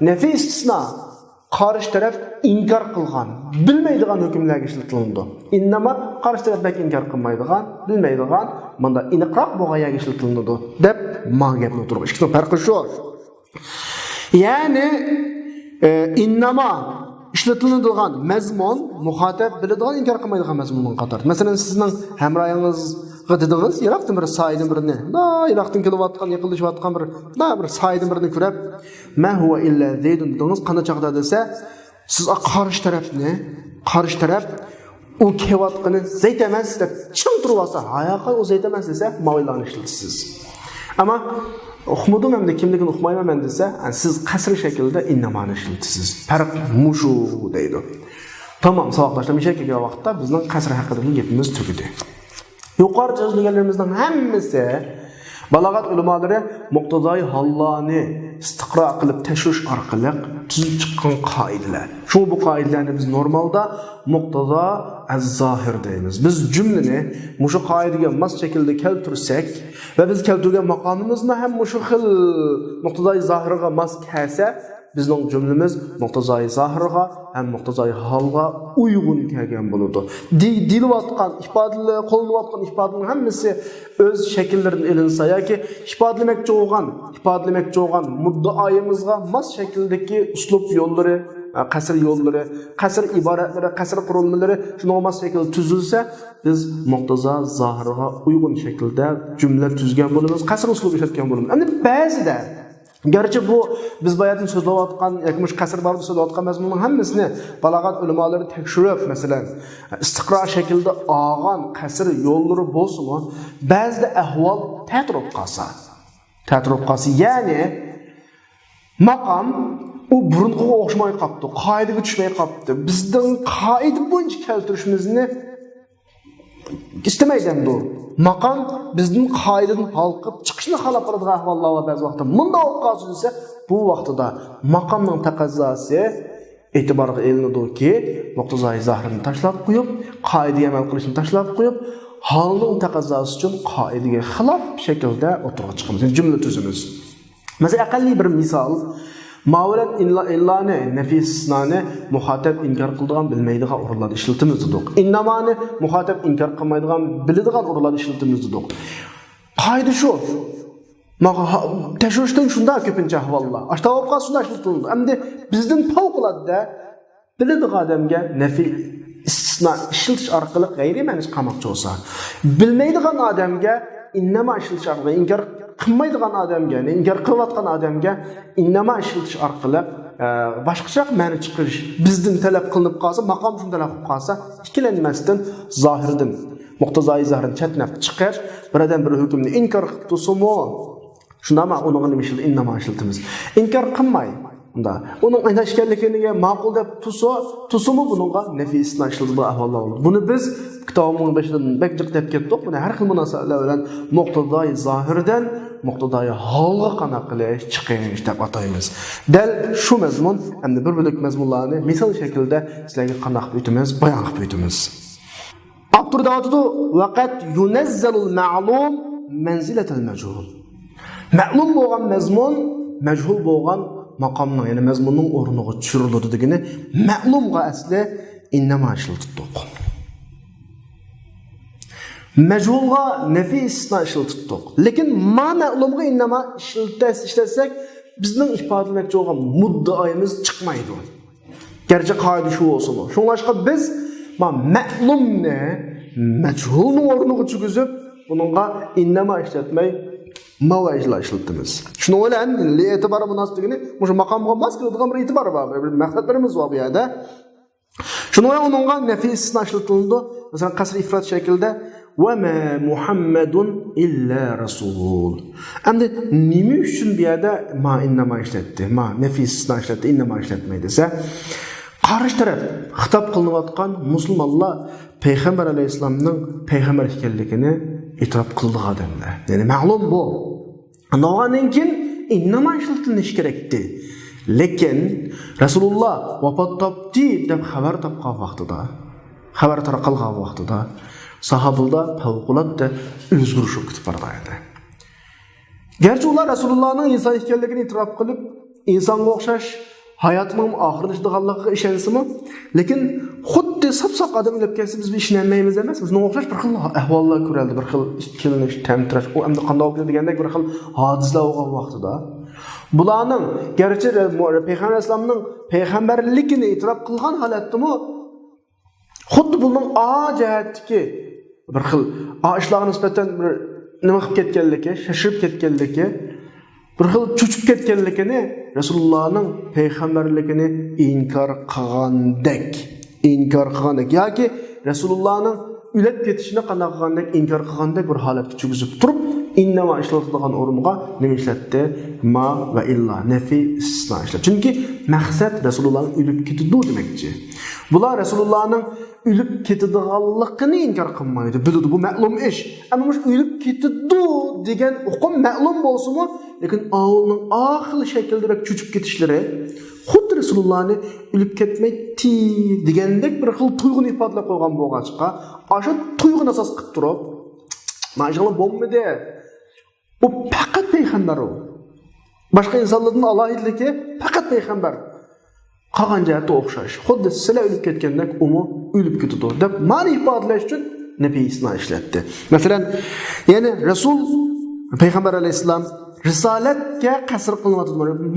nafi istisno qarshi taraf inkar qilgan, bilmaydigan hukmlarga ishlatiladi. Innama qarshi taraf inkar qilmaydigan, bilmaydigan, bunda iniqroq bo'lgan ishlatiladi deb ma'gapni turib. Ikkisining farqi shu. Ya'ni innama ishlatiladigan mazmun muhatap biladigan, inkar qilmaydigan mazmunning qatori. Masalan, sizning hamrohingiz dediniz, Iroqdan bir sayidin birini, Iroqdan kelayotgan, yiqilishyotgan bir sayidin birini ko'rib, "Ma huwa illa zaydun" dediniz, qanday chaqda desa, siz qarshi taraf u kelayotgani zayd emas deb chim turib olsa, haqiqat u zayd emas desa, ma'lumotni ishlatasiz. Ammo uqmadim hamda kimligini uqmayman desa, siz qasr shaklida innamani ishlatasiz. Farq mushu deydi. Tamam, savoqlashlar misha kelgan vaqtda bizning qasr haqidagi gapimiz tugadi. Yuqori jazlaganlarimizning hammasi balog'at ulamolari muqtazoi hollarni istiqro qilib tashish orqali tuzib chiqqan qoidalar. Shu bu qoidalarni biz normalda muqtazo az-zohir deymiz. Biz jumlani mushu qoidaga mos shaklda keltirsak va biz keltirgan maqomimizni ham mushu xil muqtazoi zohirga mos kelsa, bizning jumlamiz muqtazoi zohirga ham muqtazoi holga uyg'un kelgan bo'ladi. Dilayotgan ifodalar, qo'llanayotgan ifodalarning hammasi o'z shakllaridan ilinsa yoki ifodalamoqchi bo'lgan muddaoyimizga mos shakldagi uslub yo'llari, qasr yo'llari, qasr iboratlari, qasr qurilmalari shunga mos shaklda tuzilsa, biz muqtazo zohirga uyg'un shaklda jumla tuzgan bo'lamiz, qasr uslubi ishlatgan bo'lamiz. Endi ba'zida garchi bu biz bayatın so'zlayotgan yoki mush qasr borida so'zlayotgan mazmunning hammasini balog'at ulamolari tekshirib, masalan, istiqro shaklda olgan qasr yo'llari bo'lsa-mu, ba'zida ahvol ta'tirib qolsa, ya'ni maqom u burunga o'xshamay qolibdi, qoidaga tushmay qolibdi. Bizning qoida bo'yicha keltirishimizni istamaydi bu. Maqam bizning qoidadan halqib chiqishni xalab qiladigan ahvollar va ba'zi vaqtda bunda o'qazilsa, bu vaqtida maqamning taqozosi e'tiborga ilinadiki, muqtazoi zohirni tashlab qo'yib, qoidaga amal qilishni tashlab qo'yib, holning taqozosi uchun qoidaga xilof shaklda o'tirib chiqamiz. Jumla tuzimiz. Masalan, aqalli bir misol, ma'vulan illani, nafisnani muhattab inkar qiladigan, bilmaydigan o'rinlarda ishlatamiz dedik. Innamani muhattab inkar qilmaydigan, biladigan o'rinlarda ishlatamiz dedik. Qoida shu. Tashvishdan shunda ko'pincha ahvollar. Ashtavobqa shunda ishlatiladi. Endi bizning favqulodda biladigan odamga nafi istisno ishlatish orqali g'ayriy ma'ni qilmoqchi bo'lsa, bilmaydigan odamga innama ishlatish orqali inkar qilmaydigan odamga, inkar qilayotgan odamga innama ishlatish orqali boshqacha ma'ni chiqarish bizdan talab qilinib qolsa, maqom shunday talab qilib qolsa, ikkilanmasdan zohirdan muqtazoi zohirni chatnab chiqar, birdan bir hukmni inkor qilib tursa-mu, shundami uning nima innama ishlatamiz. Inkor qilmay, unda uning aynan ishkanligiga ma'qul deb tursa-mu, buningga nafisni ishlatadigan ahvollar bor. Buni biz kitobimizning beshidan bekjiq deb ketdik. Buni har xil munosabatlar bilan muqtazoi zohirdan muqtadoi holga qana qilish, chiqish deb ataymiz. Dal shu mazmun, endi bir bo'lik mazmunlarni misol shaklida sizlarga qanday qilib o'tamiz, bayon qilib o'tamiz. Abturdavatu vaqat yunazzalul ma'lum manzilatal majhul. Ma'lum bo'lgan mazmun, majhul bo'lgan maqomning, ya'ni mazmunning o'rniga tushiriladi degani ma'lumga asli innama ishlatdik. Mechulga nefi istisna işiltittik. Lekin ma ma'lumga innama işletsek bizning ifodalanmoqchi bo'lgan muddaoyimiz chiqmaydi. Gerçi qoida shu olsun. Şunlaşqa biz ma'lumni majhulning o'rniga tushizib, buningga innama ishlatmay mavajla ishlatamiz. Shuni bilan e'tibor munosibligini o'sha maqomga mos keladigan bir e'tibor bor. Bir maqsadlarimiz bor bu yerda. Shuni bilan uningga nafis istisno ishlatildi. Masalan, qasr ifrat shaklida va ma Muhammadun illa rasul. Endi nima uchun bu yerda ma innama ishlatdi? Ma nafis istisno ishlatdi, innama ishlatmaydi desa, qarshi taraf xitob qilinayotgan musulmonlar payg'ambar alayhisolamning payg'ambar ekanligini e'tirof qildi odamlar. Ya'ni ma'lum bu. Andan keyin innama ishlatilishi kerakdi. Lekin Rasululloh vafot topdi deb xabar topgan vaqtida, xabar tarqalgan vaqtida sahobalar favqulodda o'zgarishib ketib bordi. Gerçi ular Rasulullahning inson ekanligini e'tirof qilib, insonga o'xshash hayotning oxirini ishlaydiganligiga ishonsimi, lekin xuddi sapsaq odam o'lib ketsa biz ishlanmaymiz emas. Bizning o'xshash bir xil ahvollar ko'raldi, bir xil ikkilanish, tamtirash, u endi qanday bo'ldi degandek bir xil hodisalar bo'lgan vaqtida bularning gerçi payg'ambar alayhisolamning payg'ambarligini e'tirof qilgan holatdimi, xuddi bunning jihatdagi bir xil ishlarga nisbatan bir nima qilib ketganligi, shashib ketganligi, bir xil cho'chib ketganligini, Rasulullohning payg'ambarligini inkor qilgandek yoki Rasulullohning o'lib ketishini qanday qilgandek inkor qilgandek bir holatga cho'kizib turib, innama ishlatilgan o'ringa nima ishlatdi? Ma va illa nafi istisno ishlatdi. Chunki maqsad Rasulullohning o'lib ketdi demakchi. Bular Rasulullohning o'lib ketadiganligini inkor qilmaydi. Biladi, bu ma'lum ish. Ammo mush o'lib ketdi degan hukm ma'lum bo'lsa-mu, lekin avlning oxir shaklda cho'chib ketishlari xuddi Rasulullohni o'lib ketmaydi degandek bir xil tuyg'uni ifodalab qo'ygan bo'lgancha, o'sha tuyg'uni asos qilib turib, ma'lum bo'lmadi. Bu faqat payg'ambar u. Boshqa insonlarning alohidligi faqat payg'ambar. Qolgan jihati o'xshash. Xuddi sizlar o'lib ketgandek, umi o'lib ketdi deb ma'ni ifodalash uchun nabiy istisno ishlatdi. Masalan, ya'ni Rasul payg'ambar alayhisalom risolatga qasr qilinadi.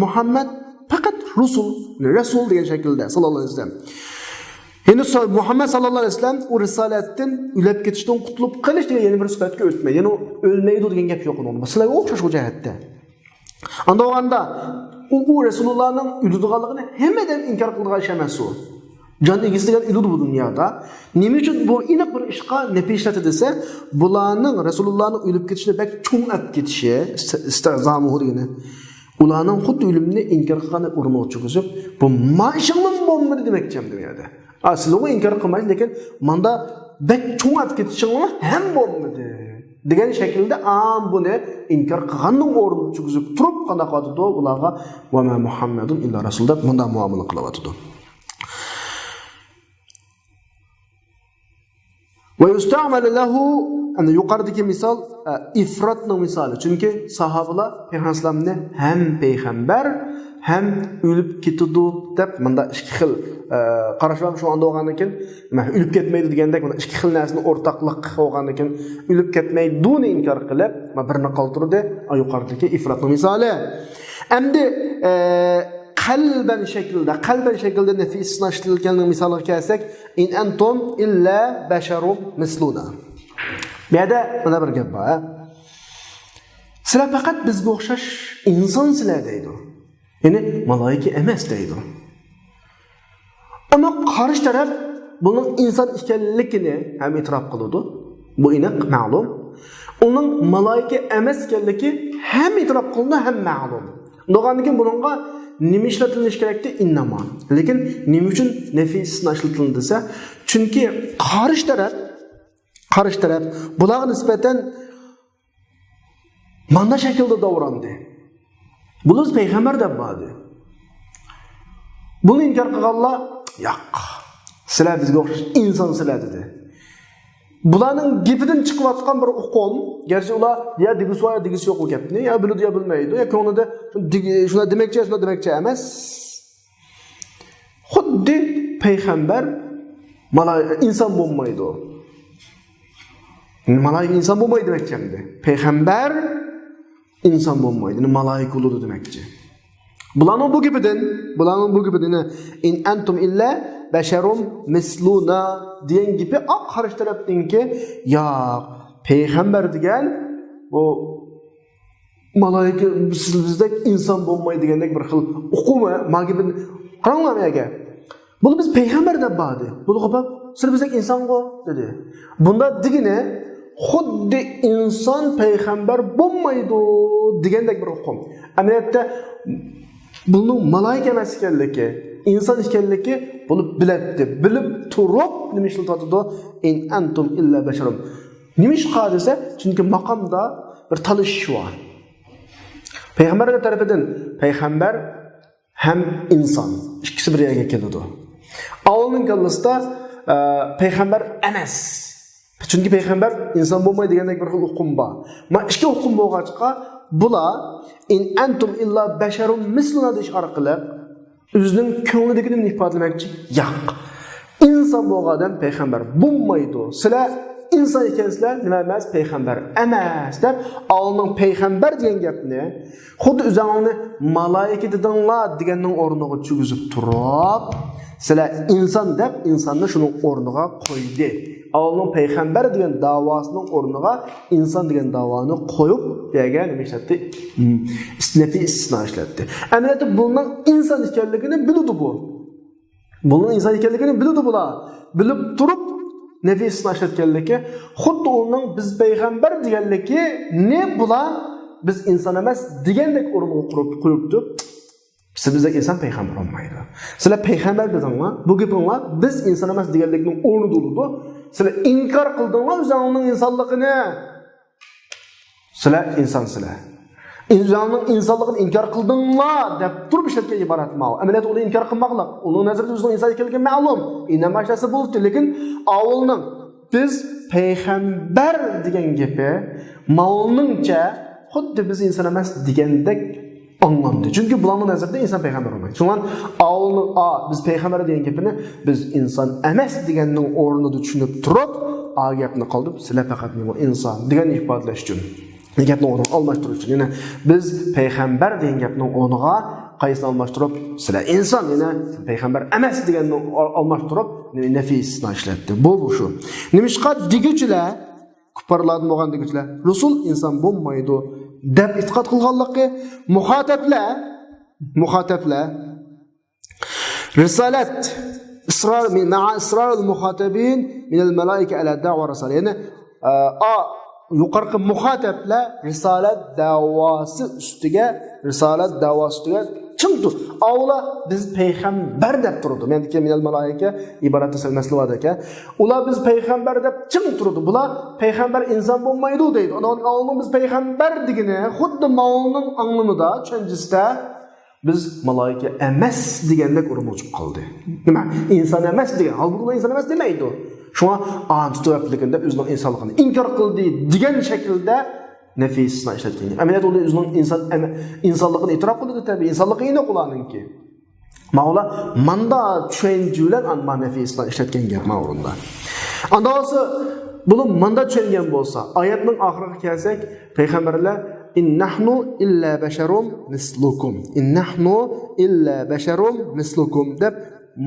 Muhammad faqat rasul degan shaklda sallallohu alayhi vasallam. Ya'ni Muhammad sallallohu alayhi vasallam u risolatdan o'lib ketishdan qutulib qolish degan yana bir sifatga o'tmaydi. Ya'ni o'lmaydi degan gap yo'q unda. Sizlarga o'xshash bu jihatda. Anda o'ganda u Rasulullohning o'ldiganligini hammadan inkor qilgan ish emas u. Jon egisigan o'ldi bu dunyoda. Nima uchun bu aniq bir ishqa nafiy ishlatdi desa, bularning Rasulullohning o'lib ketishini bak cho'ng olib ketishi, istizamuhu degani. Ularning xuddi o'limini inkor qilgani o'rni o'chigizib, bu mashingning bo'lmadi demakchim bu yerda. Asli u inkor qilmaydi, lekin menda bak cho'ng olib ketishingmi ham bo'lmadi degan shaklda buni inkor qilganning o'rni o'chigizib turib qana qoldi ularga va ma Muhammadun illa rasul deb bunday muomala qilyapti. Ve yusta'malu lahu, ana yuqoridagi misol ifratning misoli. Chunki sahobalar payg'ambarlarni ham payg'ambar, ham o'lib ketdi deb menda ikki xil qarashlar shu anda bo'lgandan keyin, o'lib ketmaydi degandek mana ikki xil narsani o'rtoqlik qilgandan keyin o'lib ketmaydini inkor qilib, birini qoldirdi. Yuqoridagi ifratning misoli. Endi qalban shaklda nafis istisno ishlatilganning misoliga kelsak, in antum illa basharun misluna. Bu yerda mana bir gap bor. Sizlar faqat bizga o'xshash insonsizlar deydi. Ya'ni malaika emas deydi. Ammo qarshi taraf buning inson ekanligini ham e'tirof qiladi. Bu aniq, ma'lum. Uning malaika emas ekanligi ham e'tirof qilindi, ham ma'lum. Undan keyin buningga nima ishlatilishi kerakdi? Innama. Lekin nima uchun nafiy istisno ishlatildi desa, chunki qarshi taraf bularga nisbatan mana shaklda davrandi. Bular payg'ambar deb bo'ldi. Buni inkor qilganlar, yo'q. Sizlar bizga o'xshash insonsizlar dedi. Bularning gapidan chiqayotgan bir hukm, gerçi ular ya digisi var, digisi yo'q bu gapni, ya biladi ya bilmaydi, ya ko'nglida shuna demakchi emas. Xuddi payg'ambar inson bo'lmaydi. Malaika insan bo'lmaydi demekçi endi. Payg'ambar insan bo'lmaydi, malaika bo'ladi demekçi. Bularning bu gibidan in antum illa basharum misluna degan gibi oq qarshi tarafdanki, yo payg'ambar degan bu malaika bizdek inson bo'lmaydi degandek bir xil uqumi magibin qaranglarga. Bunu biz payg'ambar deb badi. Bunu qopab siz bizdek insongo dedi. Bunda digine xuddi inson payg'ambar bo'lmaydi degandek bir uqum. Amaliyotda bunun malaika emas ekanligi, inson ekanligi bunu biladi. Bilib turib nima ishlatadi? In antum illa basharum. Nima ish qadisa? Chunki maqomda bir talish var. Peygamberler tarafından peygamber hem insan. İkisi bir yere geldi. Ağolun kallasında peygamber emes. Çünkü peygamber insan bulmayı degandek bir hukum var. Ma iki hukum boğaçqa bula in antum illa basharun misluna deyish arqali özünün köngüldekini ifadelemek yo'q. İnsan boğadan peygamber bulmaydı. Sizlar insan ekansizlar, nima emas payg'ambar emas deb Allohning payg'ambar degan gapni xuddi o'zingni malaika dedinglar deganning o'rniga cho'g'izib turib, sizlar inson deb insonni shuning o'rniga qo'ydi. Allohning payg'ambar degan davosining o'rniga inson degan davoni qo'yib degan nima ishlatdi? Istisno ishlatdi. Amaliyotda bundan inson ekanligini biladi bu. Bunun inson ekanligini biladi bular. Bilib turib nefis naşetkenliki, xuddi onun biz peygamber diyenliki ne bula biz insan emas degandek o'rniga qo'yibdi. Sizdek insan peygamber olmaydi. Sizlar peygamber dedinglar, bu gapinglar biz insan emas deganlikning o'rnida bo'ldi. Sizlar inkor qildinglar o'zingizning insonligini. Sizlar insonsizlar. İnsanın insanlığını inkar kıldınlar deb turib ishlatgan iborat ma'lum. Amaliyot uni inkar qilmoqlik. Uning nazarida o'zining inson ekanligi ma'lum. Inam mashlasi bo'ldi, lekin avulning biz payg'ambar degan gapi ma'lumingcha xuddi biz inson emas degandek anlandi. Chunki bularning nazarida inson payg'ambar bo'lmaydi. Shundan avulning biz payg'ambar degan gapini biz inson emas deganning o'rnida tushunib turib, gapni qildim. Sizlar faqat inson degan ifodalash uchun gapni o'rniga almashtirish uchun, ya'ni biz payg'ambar degan gapning o'rniga qaysini almashtirib, sizlar inson, ya'ni payg'ambar emas deganni almashtirib, nafisni ishlatdi. Bu shu. Nimishqa deguchilar, kuparlardan bo'lgan deguchilar, Rasul inson bo'lmaydi deb e'tiqod qilganligi muxotablar risolat israr ma'a israr al-muxotabin min al-malaika ala da'wa risala, ya'ni yuqorqi muxotablar risolat da'vosi ustiga chim tur. Avla biz payg'ambar deb turdi. Mendiki minal malaika iborat emaslar aka. Ular biz payg'ambar deb chim turdi. Bular payg'ambar inson bo'lmaydi deydi. Avla biz payg'ambar degini xuddi ma'lumning anlamida, tushunchasida biz malaika emas degandek o'rmochib qoldi. Nima? Inson emas degan. Halbuki inson emas demaydi. Şuna tutuyapliginde özünün insanlığını inkar qildi degan shaklda nefisni ishlatgan. Amaliyot uni o'zining insonligini e'tirof qildi tabii. Insonligi inoq ularninki. Mavla manda tushunjular anma nefisni ishlatgan gap ma'lumda. Andasi bunu manda tushungan bo'lsa, oyatning oxiriga kelsak, payg'ambarlar innahnu illa basharum mislukum. Innahnu illa basharum mislukum deb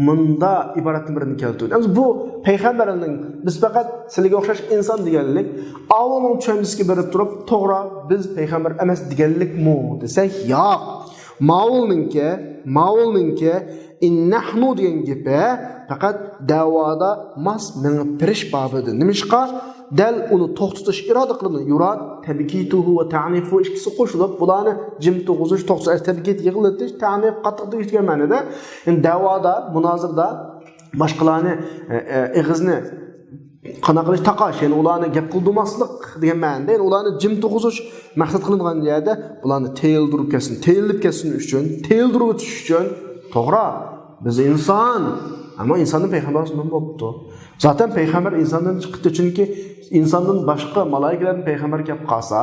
mında iboratning birini keltirdi. Biz bu payg'ambarning biz faqat sizlarga o'xshash inson deganlik, avvalning tushunchasiga berib turib, to'g'ri biz payg'ambar emas deganlikmi desak, yo'q. Ma'lumingki innahnu degan gapi faqat da'voda mas minib pirish babida. Nimishqa dal uni to'xtatish iroda qilindi. Yurad tabkituhu va ta'nifu ikkisi qo'shilib, bularni jim to'g'izish, to'xtatish, tabkit yig'ilatish, ta'nif qattiq degan ma'noda. Da'voda, munozirda boshqalarni ig'izni qana qilish taqash, ya'ni ularni gap qildirmaslik degan ma'noda, ya'ni ularni jim to'g'izish maqsad qilingan yerda bularni teyildirib ketsin uchun, teyildirib o'tish uchun to'g'ri biz inson, ammo insonning payg'ambari nima bo'libdi? Zaten payg'ambar insondan chiqdi, chunki insondan boshqa malaikalarning payg'ambar kelib qolsa,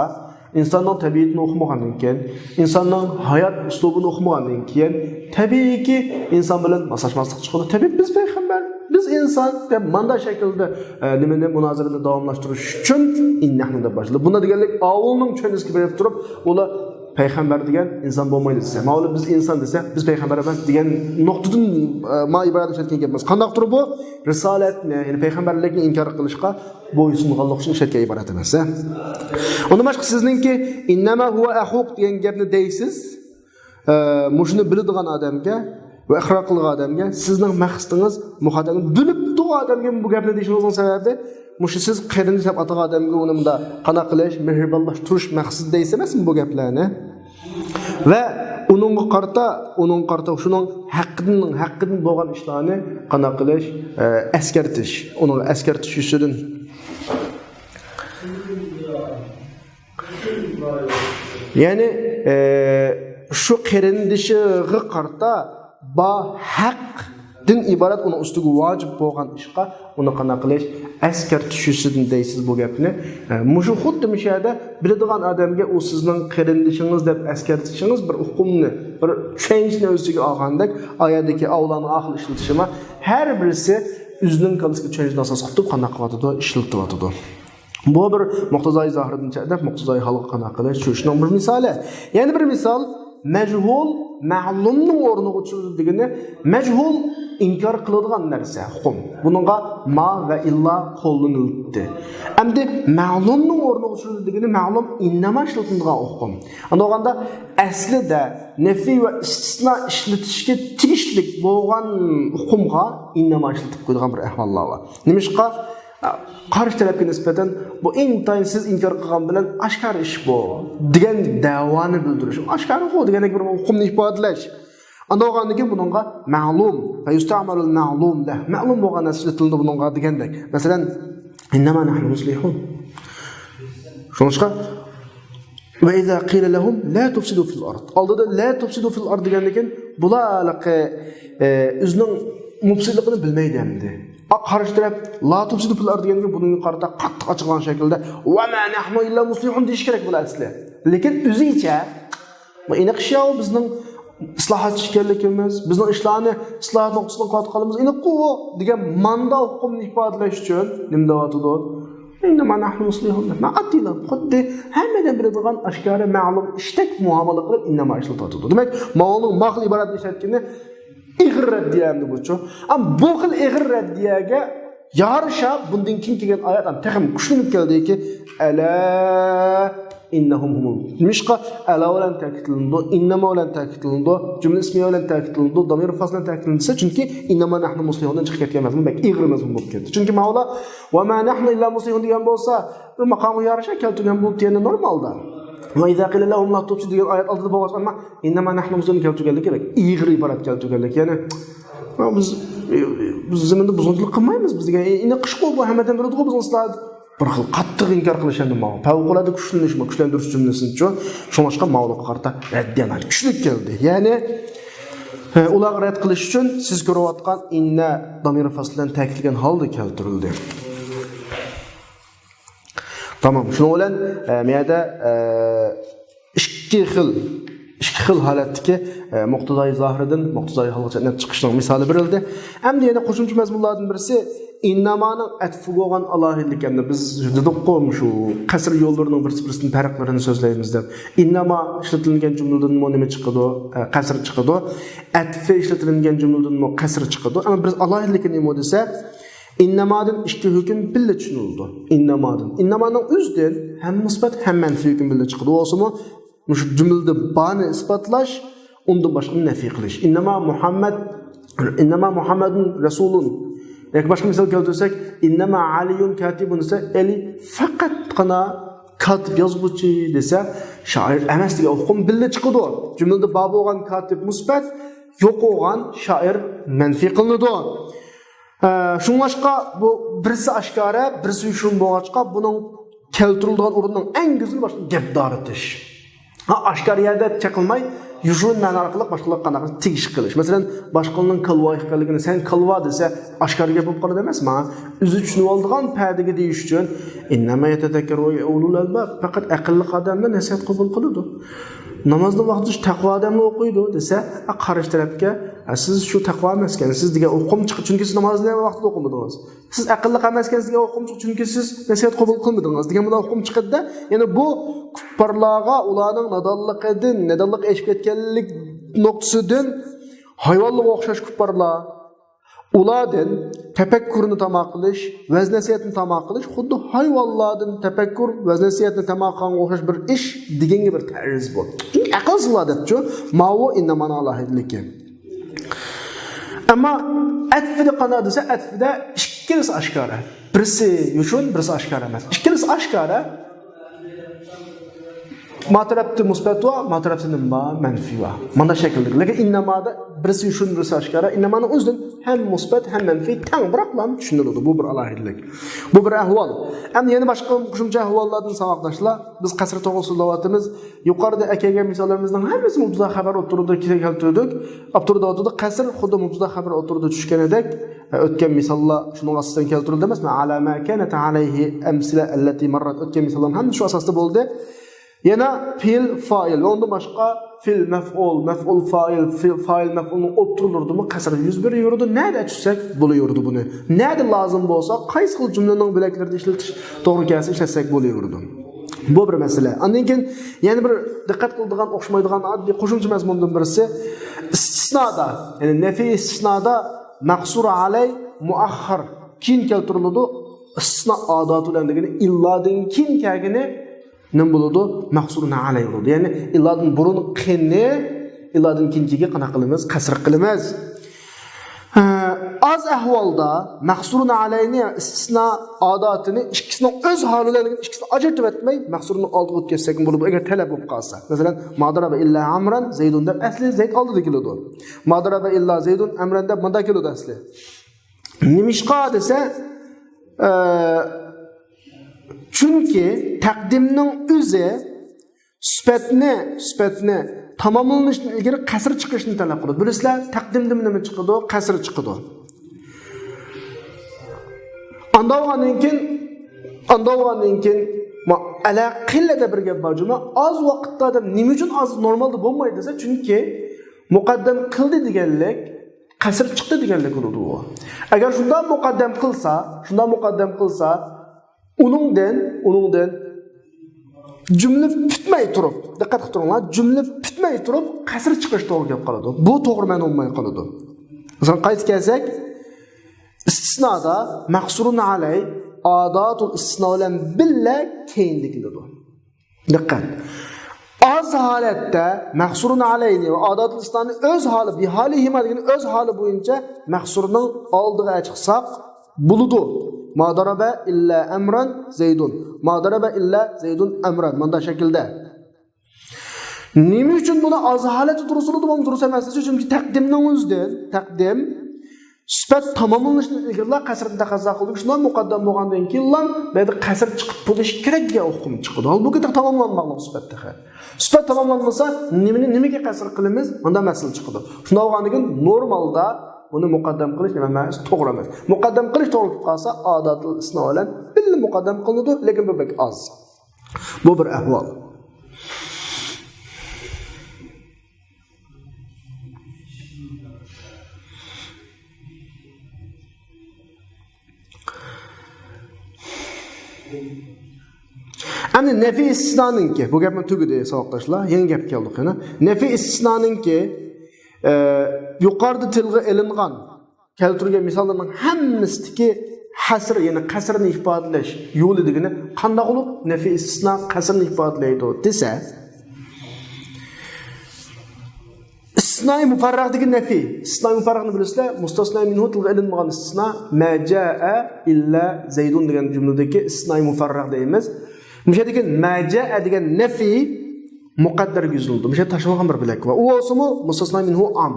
insonning tabiatini o'qimagandan keyin, insonning hayot uslubini o'qimagandan keyin tabiiyki inson bilan maslashmaslik chiqadi. Tabiiy biz payg'ambar, biz inson deb manda shaklda nimani munozarani davomlashtirish uchun innahnu deb boshladi. Bunda deganlik avulning cho'nisiga berib turib, ular payg'ambar degan inson bo'lmaydi desa, mavla biz inson desa, biz payg'ambar emas degan nuqtadan ma iborat ishlatgan emas. Qanday turib bu risolatni, ya'ni payg'ambarlikni inkor qilishga bo'ysunganlik uchun ishlatgan iborat emas. Unda boshqa sizningki innama huwa axuq degan gapni deysiz, mushuni biladigan odamga va iqror qilgan odamga sizning maqsadingiz muxotabni bilib turgan odamga bu gapni deyishingizning sababi mush siz qarindosh deb atagan odamga uni bunda qana qilish, mehribonlashtirish maqsad deysiz emasmi bu gaplarni? Va uning qarta shuning haqqidan bo'lgan ishlarni qana qilish, askartish, uni askartish usulidan. Ya'ni shu qarindoshiga qarta ba haqdan iborat uni ustiga vojib bo'lgan ishqa uni qana qilish askartish usulidan deysiz bu gapni. Mushu xuddi mishada biladigan odamga u sizning qarindoshingiz deb askartishingiz bir hukmni, bir tushunchani o'ziga olgandek oyatdagi avlonni aql ishlatishima har birisi o'zining qalbisiga tushunchani asos qilib qana qilyotdi, ishlatyotdi. Bu bir muqtazoi zohirdan chadab muqtazoi xalq qana qilish shuning bir misoli. Yana bir misol majhul ma'lumning o'rniga tushirdi degani majhul inkor qiladigan narsa hukm. Buningga ma va illa qo'llanildi. Endi ma'lumning o'rniga tushirdi degani ma'lum innama ishlatilgan hukm. Unda o'ganda aslida nafiy va istisno ishlatishga tegishli bo'lgan hukmga innama ishlatib qo'ygan bir ahvollar bor. Nimishqa qarshi tarafga nisbatan bu intayin siz inkor qilgan bilan oshkor ish bu degan da'voni bildirish. Oshkor bu degan bir hukmni ifodalash. Anda o'g'andan buningga ma'lum va yusta'malul ma'lum da. Ma'lum bo'lgan narsa tilda buningga degandek. Masalan, innama nahnu muslihun. Shuningcha va iza qila lahum la tufsidu fil ard. Oldida la tufsidu fil ard degandan bularga o'zining mufsidligini bilmaydi endi. Qarshi taraf la tufsidu fil ard deganda buning qarta qattiq ochiqlan shaklda va ma nahnu illa muslihun deyish kerak bo'lar asli. Lekin o'zicha bu aniqsha bizning islohotchi ekanligimiz, bizning ishlarni islohot nuqtasidan qotqanimiz, aniqu degan manda hukmni ifodalash uchun nima deyotdi? Innama nahnu muslihun. Ma atilan xuddi hammadan biladigan oshkora ma'lum ishdak muomala qilib innama ishlatadi. Demak, ma'lum maql iboratni ishlatganda ig'ir raddiyamni buchu. Am bu xil ig'ir raddiyaga yarasha bundan keyin kelgan oyat ham taxim kuchlanib keldiki, ala innahum humul. Nimishqa ala bilan ta'kidlandi, innama bilan ta'kidlandi, jumla ismiya bilan ta'kidlandi, damir faslan ta'kidlandi. Chunki innama nahnu muslihundan chiqib ketgan emasmi? Bak ig'ir mazmun bo'lib ketdi. Chunki Mavla va ma nahnu illa muslihun degan bo'lsa, bu maqomga yarasha keltirgan bu tiyani normalda. Va iza qila lahum la tufsidu degan oyat oldida bo'lgan amma innama nahnu muslihun keltirganlik kerak. Ig'ir iborat keltirganlik. Ya'ni biz zamonda buzg'unchilik qilmaymiz. Bizga ini qishqo bu hammadan biladi-ku biz sizlar bir xil qattiq inkor qilishadi ma'lum. Favqulodda kuchlanish jumlasining shunga ma'lumga qarata raddiyalar kuchli keldi. Ya'ni ular rad qilish uchun siz ko'rayotgan inna damir faslidan ta'kidlangan holda keltirildi. Tamam, shuni bilan miyada ikki xil holatdagi muqtazoi zohiridan muqtazoi xalqcha chiqishning misoli berildi. Hamda yana qo'shimcha mazmunlardan birisi innamaning atfi bo'lgan alohidlik. Endi biz dedik-ku shu qasr yo'llarining birsi-birisining farqlarini so'zlaymiz deb. Innama ishlatilgan jumladan nima chiqadi? Qasr chiqadi. Atfi ishlatilgan jumladan qasr chiqadi. Ammo biz alohidlikni nima desa, innamadan ikki hukm birga tushunildi. Innamaning o'zidan ham musbat ham manfiy hukm birga chiqadi. O'simi shu jumlada bani isbotlash, undan boshqa nafiy qilish. Innama Muhammadun rasulun. Yoki boshqa misol keltirsak, innama aliyun katibun desa, eli faqatgina katib yozuvchi desa, shoir emas degan hukm birga chiqadi. Jumlada bor bo'lgan katib musbat, yo'q bo'lgan shoir manfiy qilinadi. Shunga bu birisi oshkora, birisi yushun bo'lg'achqa buning keltirilgan o'rinning eng go'zal boshqa gapdor etish. Oshkor yerda chaqilmay, yuşun ma'no orqali boshqalar qanaqa tegish qilish. Masalan, boshqalarning qalva ekanligini sen qalva desa, oshkor gap bo'lib qoladi emasmi? O'zi tushunib oldigan padiga deyish uchun innama yatadakkaru ulul albab, faqat aqlli odamlar nasihat qabul qiladi. Namozni vaqtida taqvo odamlar o'qiydi desa, qarish tarafga siz shu taqvo emaskan, siz degan o'qim chiqib, chunki siz namozni vaqtida o'qimadingiz. Siz aqlli emaskan, sizga o'qim chiqib, chunki siz nasihat qabul qilmadingiz degan bilan o'qim chiqadi-da. Ya'ni bu kuffarlarga ularning nadonligidan, nadonlik eshib ketganlik nuqtasidan hayvonlarga o'xshash kuffarlar ulardan tafakkurni tamoq qilish, vaz nasihatni tamoq qilish xuddi hayvonlardan tafakkur, vaz nasihatni tamoq qilgan o'xshash bir ish deganga bir tarz bu. Chunki aqlsizlardir-ku, ma'vo innamana alohidligi. Ammo atfida qanday desa, atfida ikkisi oshkora. Birisi yushun, birisi oshkora emas. Ikkisi oshkora. Matarafti musbat va matarafti nima manfi va. Mana shaklda. Lekin innamada birisi yushun, birisi oshkora. Innamani o'zidan ham musbat, ham manfi tang biroqlam tushuniladi. Bu bir alohidlik. Bu bir ahvol. Endi yana boshqa qo'shimcha ahvollardan savoqdoshlar, biz qasr to'g'risida so'zlayotimiz. Yuqorida akaga misollarimizdan hammasi mubtada xabar o'tirdi, keltirdik. Abturda qasr xuddi mubtada xabar o'tirdi tushganidek, o'tgan misollar shuning asosidan keltirildi emasmi? Alama kanat alayhi amsila allati marrat o'tgan misollar ham shu asosda bo'ldi. Yana fil fa'il va undan boshqa fil maf'ul fa'il fa'il maf'ulning o'tirilurdimi qasr 101 yurdi. Nada tushsak bo'laverdi buni. Nada lozim bo'lsa, qaysi xil jumlaning bilaklarida ishlatish to'g'ri kelsa ishlatsak bo'laverdi. Bu bir masala. Undan keyin yana bir diqqat qiladigan, o'xshamaydigan oddiy qo'shimcha mazmundan birisi istisnoda, ya'ni nafi istisnoda maqsur alay muakhkhar keyin keltiriladi. Istisno odati bilan degani illadin keyin kelgani nim bo'ladi? Maqsurun alay bo'ladi. Ya'ni illadin burun qinni illadin keyingiga qanaqa qilamiz? Qasr qilamiz. Az ahvolda maqsurun alayni istisno odatini ikkisining o'z holidan ikkisini ajratib etmay maqsurni oldiga o'tkazsak bo'ladi agar talab bo'lib qolsa. Masalan, madaraba illa amran zaydun deb asli zayd oldida keladi. Madaraba illa zaydun amran deb bunda keladi asli. Nimishqa desa chunki taqdimning o'zi sifatni tamomlanishdan ilgari qasr chiqishni talab qiladi. Bilasizlar, taqdimda nima chiqadi? Qasr chiqadi. Andavandan keyin ala qillada bir gap bor. Az vaqtda odam nima uchun az normalda bo'lmaydi desa, chunki muqaddam qildi deganlik qasr chiqdi deganlik bo'ladi u. Agar shundan muqaddam qilsa, uningdan jumla bitmay turib, diqqat qilib turinglar, jumla bitmay turib qasr chiqish to'g'ri gap qoladi. Bu to'g'ri ma'no bo'lmay qoladi. Masalan, qaytib kelsak, istisnoda maqsurun alay odatul istisno bilan billa keyinda keladi. Diqqat. Az holatda maqsurun alayni va odatul istisnoni o'z holi, bi holihi degan o'z holi bo'yicha maqsurning oldiga chiqsak bo'ladi. Madaraba illa amran zaydun. Madaraba illa zaydun amran. Mana shaklda. Nima uchun buni az holatda tursuladi, bu durus emas. Chunki taqdimning o'zidan, taqdim sifat tamomlanishni ilgari qasrni taqozo qildik. Shundan muqaddam bo'lgandan keyin bu qasr chiqib bo'lish kerak degan hukm chiqadi. Holbuki tamomlanmoqli sifatda. Sifat tamomlanmasa, nimaga qasr qilamiz? Bunda masala chiqadi. Shundan bo'lgandan keyin normalda buni muqaddam qilish nima emas, to'g'ri emas. Muqaddam qilish to'g'ri bo'lib qolsa, odatul isno bilan bil muqaddam qilinadi, lekin bu bek oz. Bu bir ahvol. Endi nafi istisnoninki, bu gapni tugidi savoqdoshlar, yangi gap keldi qana. Nafi istisnoninki yuqorida tilga ilingan keltirgan misollarning hammasidagi hasr, ya'ni qasrni ifodalash yo'li degani qanday qilib nafi istisno qasrni ifodalaydi desa, istisnoi mufarraqdagi nafi, istisnoi mufarraqni bilasizlar, mustasno minhu tilga ilinmagan istisno ma jaa illa zaydun degan jumladagi istisnoi mufarraq deymiz. Mishadagi ma jaa degan nafi muqaddar yuzildi. Misha tashlangan bir bilak va u olsimi mustasno minhu am.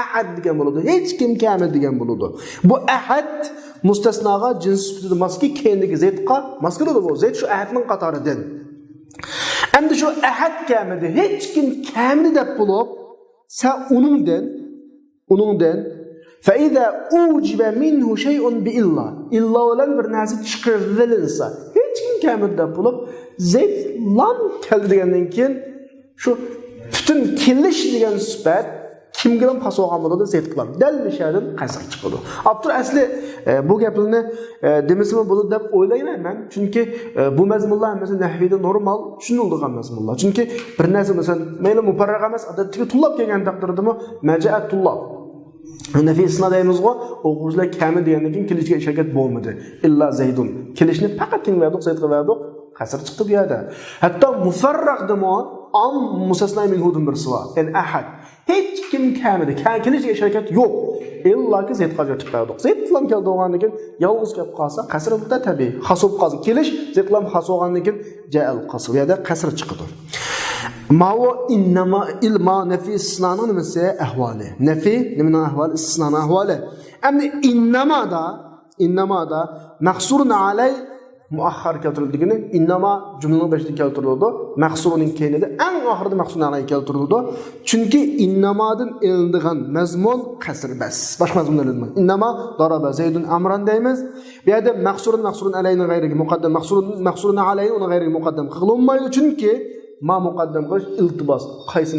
Ahad degan bo'ladi. Hech kim kamil degan bo'ladi. Bu ahad mustasnoga jins sifatida maski kendigi zaydqa maskiladi bu. Zayd shu ahadning qatoridan. Endi shu ahad kamidi hech kim kamil deb bo'lib sen onundan فَإِذَا اُوْجِبَ مِنْهُ شَيْءٌ بِإِلَّا İlla olan bir narsa çıkarılırsa hiç kim kemerde bulup Zeyd lan keldi degenden keyin şu bütün kelish degan sifat kimga ham xos bo'lgan bo'ladi Zeyd qilam dal mishadan qasr chiqadi. Abdur asli bu gaplarni demasam bo'ladi deb o'ylayman men. Chunki bu mazmunlar hammasi nahvida normal tushuniladigan mazmunlar. Chunki bir narsa masalan mayli muparraq emas, odatga tullab kelgan taqdirdami maja'at tullab Nafi isna deyimizgo o'quvchilar kami degandan keyin kelishga isharakat bo'lmadi. Illa Zaydun. Kelishni faqat kim verdik, Zaydga verdik. Qasr chiqdi bu yerda. Hatto mufarraq demo am mustasna minhudun birsi bor. Yani ahad. Hech kim kamida. Kelishga isharakat yo'q. Illa ki Zaydga yetib berdik. Zayd bilan keldi o'gandan keyin yolg'iz kelib qolsa, qasr bitta tabiiy. Xasob qolsa. Kelish Zayd bilan xas o'gandan keyin ja'al qasr. Bu yerda qasr chiqdi. Ma'u innama ilma nafi istisna'nın nimasi ahvali. Nafi nimani ahvali, istisna'nın ahvali. Endi innama da mahsurun alay muakhar keltirildigini innama jumlaning başida keltirildi. Mahsurning keyinida eng oxirida mahsurun alay keltirildi. Chunki innamadan elindigan mazmun qasr bas. Boshqa mazmunlar emas. Innama daraba Zaydun amran deymiz. Bu yerda mahsurun alayning g'ayriga muqaddam, mahsurun alayni uni g'ayriga muqaddam qilinmaydi chunki ma muqaddam qilish iltibos qaysi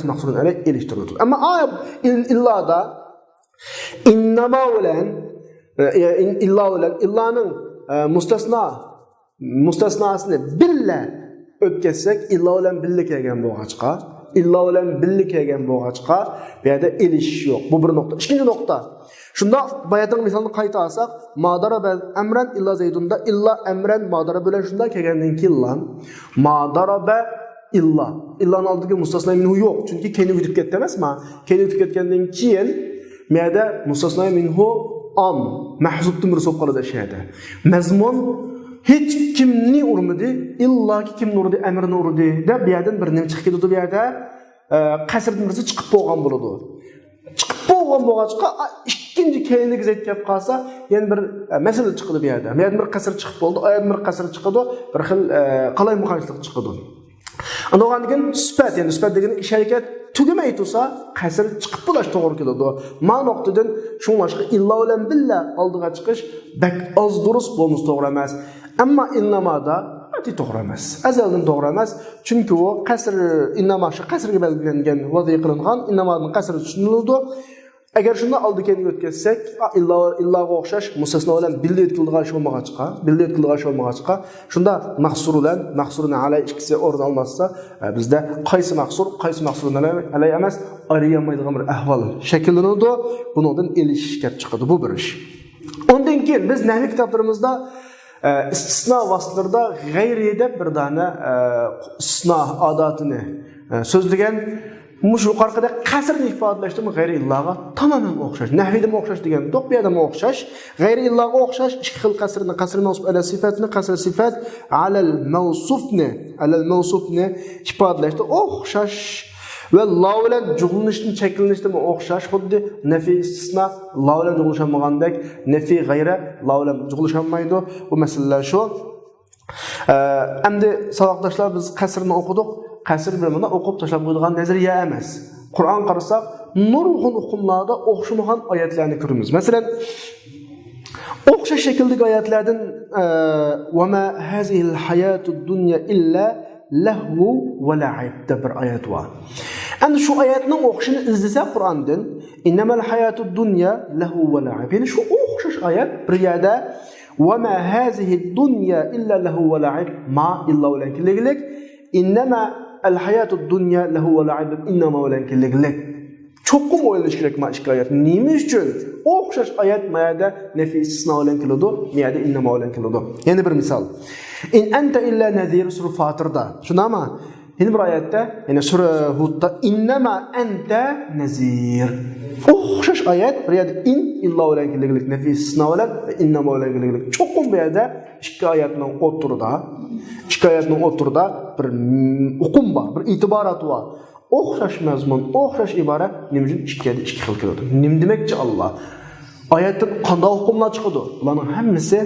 mahsurun alay elishtiriladi. Ammo illada innama bilan illaning mustasnasini billa o'tkazsak illa bilan billa kelgan bo'lg'achqa bu yerda elish yo'q. Bu bir nuqta. Ikkinchi nuqta. Shunda bayatning misolini qayta olsak, madara ben amran illa Zaydunda illa amran madara bilan shunda kelgandan keyin madara be illa'nın aldığı mustasna minhu yo'q. Chunki keyin o'tib ketdi emasmi? Keyin o'tib ketgandan keyin meyada mustasna minhu am mahzubdan bir so'p qoladi shayda. Mazmun hech kimni urmadi, illa ki kimni urdi, amrni urdi deb bu yerdan bir nima chiqib ketdi bu yerda qasrdan birisi chiqib bo'lgan bo'ladi. Chiqib bo'lg'achqa ikkinchi keyinlik Zayd kelib qolsa, yana bir masala chiqdi bu yerda. Bu yerdan bir qasr chiqib bo'ldi, oyatdan bir qasr chiqdi, bir xil qalay muqayishlik chiqdi. Andan keyin sifat degan isharakat tugamay tursa, qasr chiqib bo'lash to'g'ri keladi. Ma nuqtadan shunlashqa illa bilan billa oldiga chiqish bak oz durust bo'lmas to'g'ri emas. Ammo innamada to'g'ri emas. Azaldan to'g'ri emas. Chunki u qasr innama shu qasrga belgilangan vazifa qilingan innamadan qasr tushuniladi. Agar shunda oldiga o'tkazsak, illaga o'xshash mustasno bilan billa yetkildigan bo'lmag'achqa, shunda mahsurun alay ikkisi o'rin olmasa, bizda qaysi mahsurun alay emas, ariyamaydigan bir ahvol shakllanadi. Bundan elish kelib chiqadi bu bir ish. Ondan keyin biz nahv kitoblarimizda istisno vositlarida g'ayri deb bir dona istisno odatini so'zlagan Mush yuqorqida qasrni ifodalashtirma g'ayri illaga tamamen o'xshash. Nahvida o'xshash degan to'q bu yerda o'xshash, g'ayri illaga o'xshash ikki xil qasr mavsuf ala sifatni, qasr sifat ala al-mawsufni ifodalashda o'xshash va la bilan jug'lanishni cheklanishda o'xshash. Xuddi nafi istisno la bilan jug'lashamagandek, nafi g'ayra la bilan jug'lashamaydi. Bu masalalar shu. Endi saboqdoshlar biz qasrni o'qidik. Qasr bilan o'qib tashlab qo'yilgan nazariya emas. Qur'on qarasak, nurg'un o'qimlarda o'xshamagan oyatlarni ko'ramiz. Masalan, o'xshash shakldagi oyatlardan va ma hazil hayatud dunya illa lahu va la'ib deb bir oyat bor. Endi shu oyatning o'xshini izlasa Qur'ondan innamal hayatud dunya lahu va la'ib. Ya'ni shu o'xshash oyat bir yerda va ma hazihi dunya illa lahu va la'ib ma illa bilan kelganlik innama al-hayatud dunya lahu va la'ib innama bilan kelganlik. Cho'qim o'ylash kerak mana ikki oyat. Nima uchun? O'xshash oyat mayada nafi istisno bilan keladi, mayada innama bilan keladi. Yana bir misol. In anta illa nadhir sura Fatirda. Shunami? Yana bir oyatda, yana sura Hudda innama anta nazir. O'xshash oyat bir yerda in illa bilan kelganlik, nafi istisno bilan innama bilan kelganlik. Cho'qim bu yerda ikki oyatning o'tirida bir uqum bor, bir itiborat bor. O'xshash mazmun, o'xshash ibora nima uchun ikki xil keladi? Nim demakchi Allah? Oyatdan qanday hukmlar chiqadi? Bularning hammasi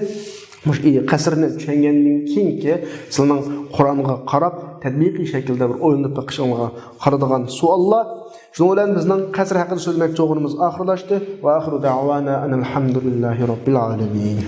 Muş qasrni tushungandan keyinki sizning Qur'onga qarab tadbiqiy shaklda bir o'yinib boqishingizga qaradigan savollar. Shuning bilan bizning qasr haqida so'zlamoqchi bo'lganimiz oxirlashdi. Va oxiru da'wana alhamdulillahi robbil alamin.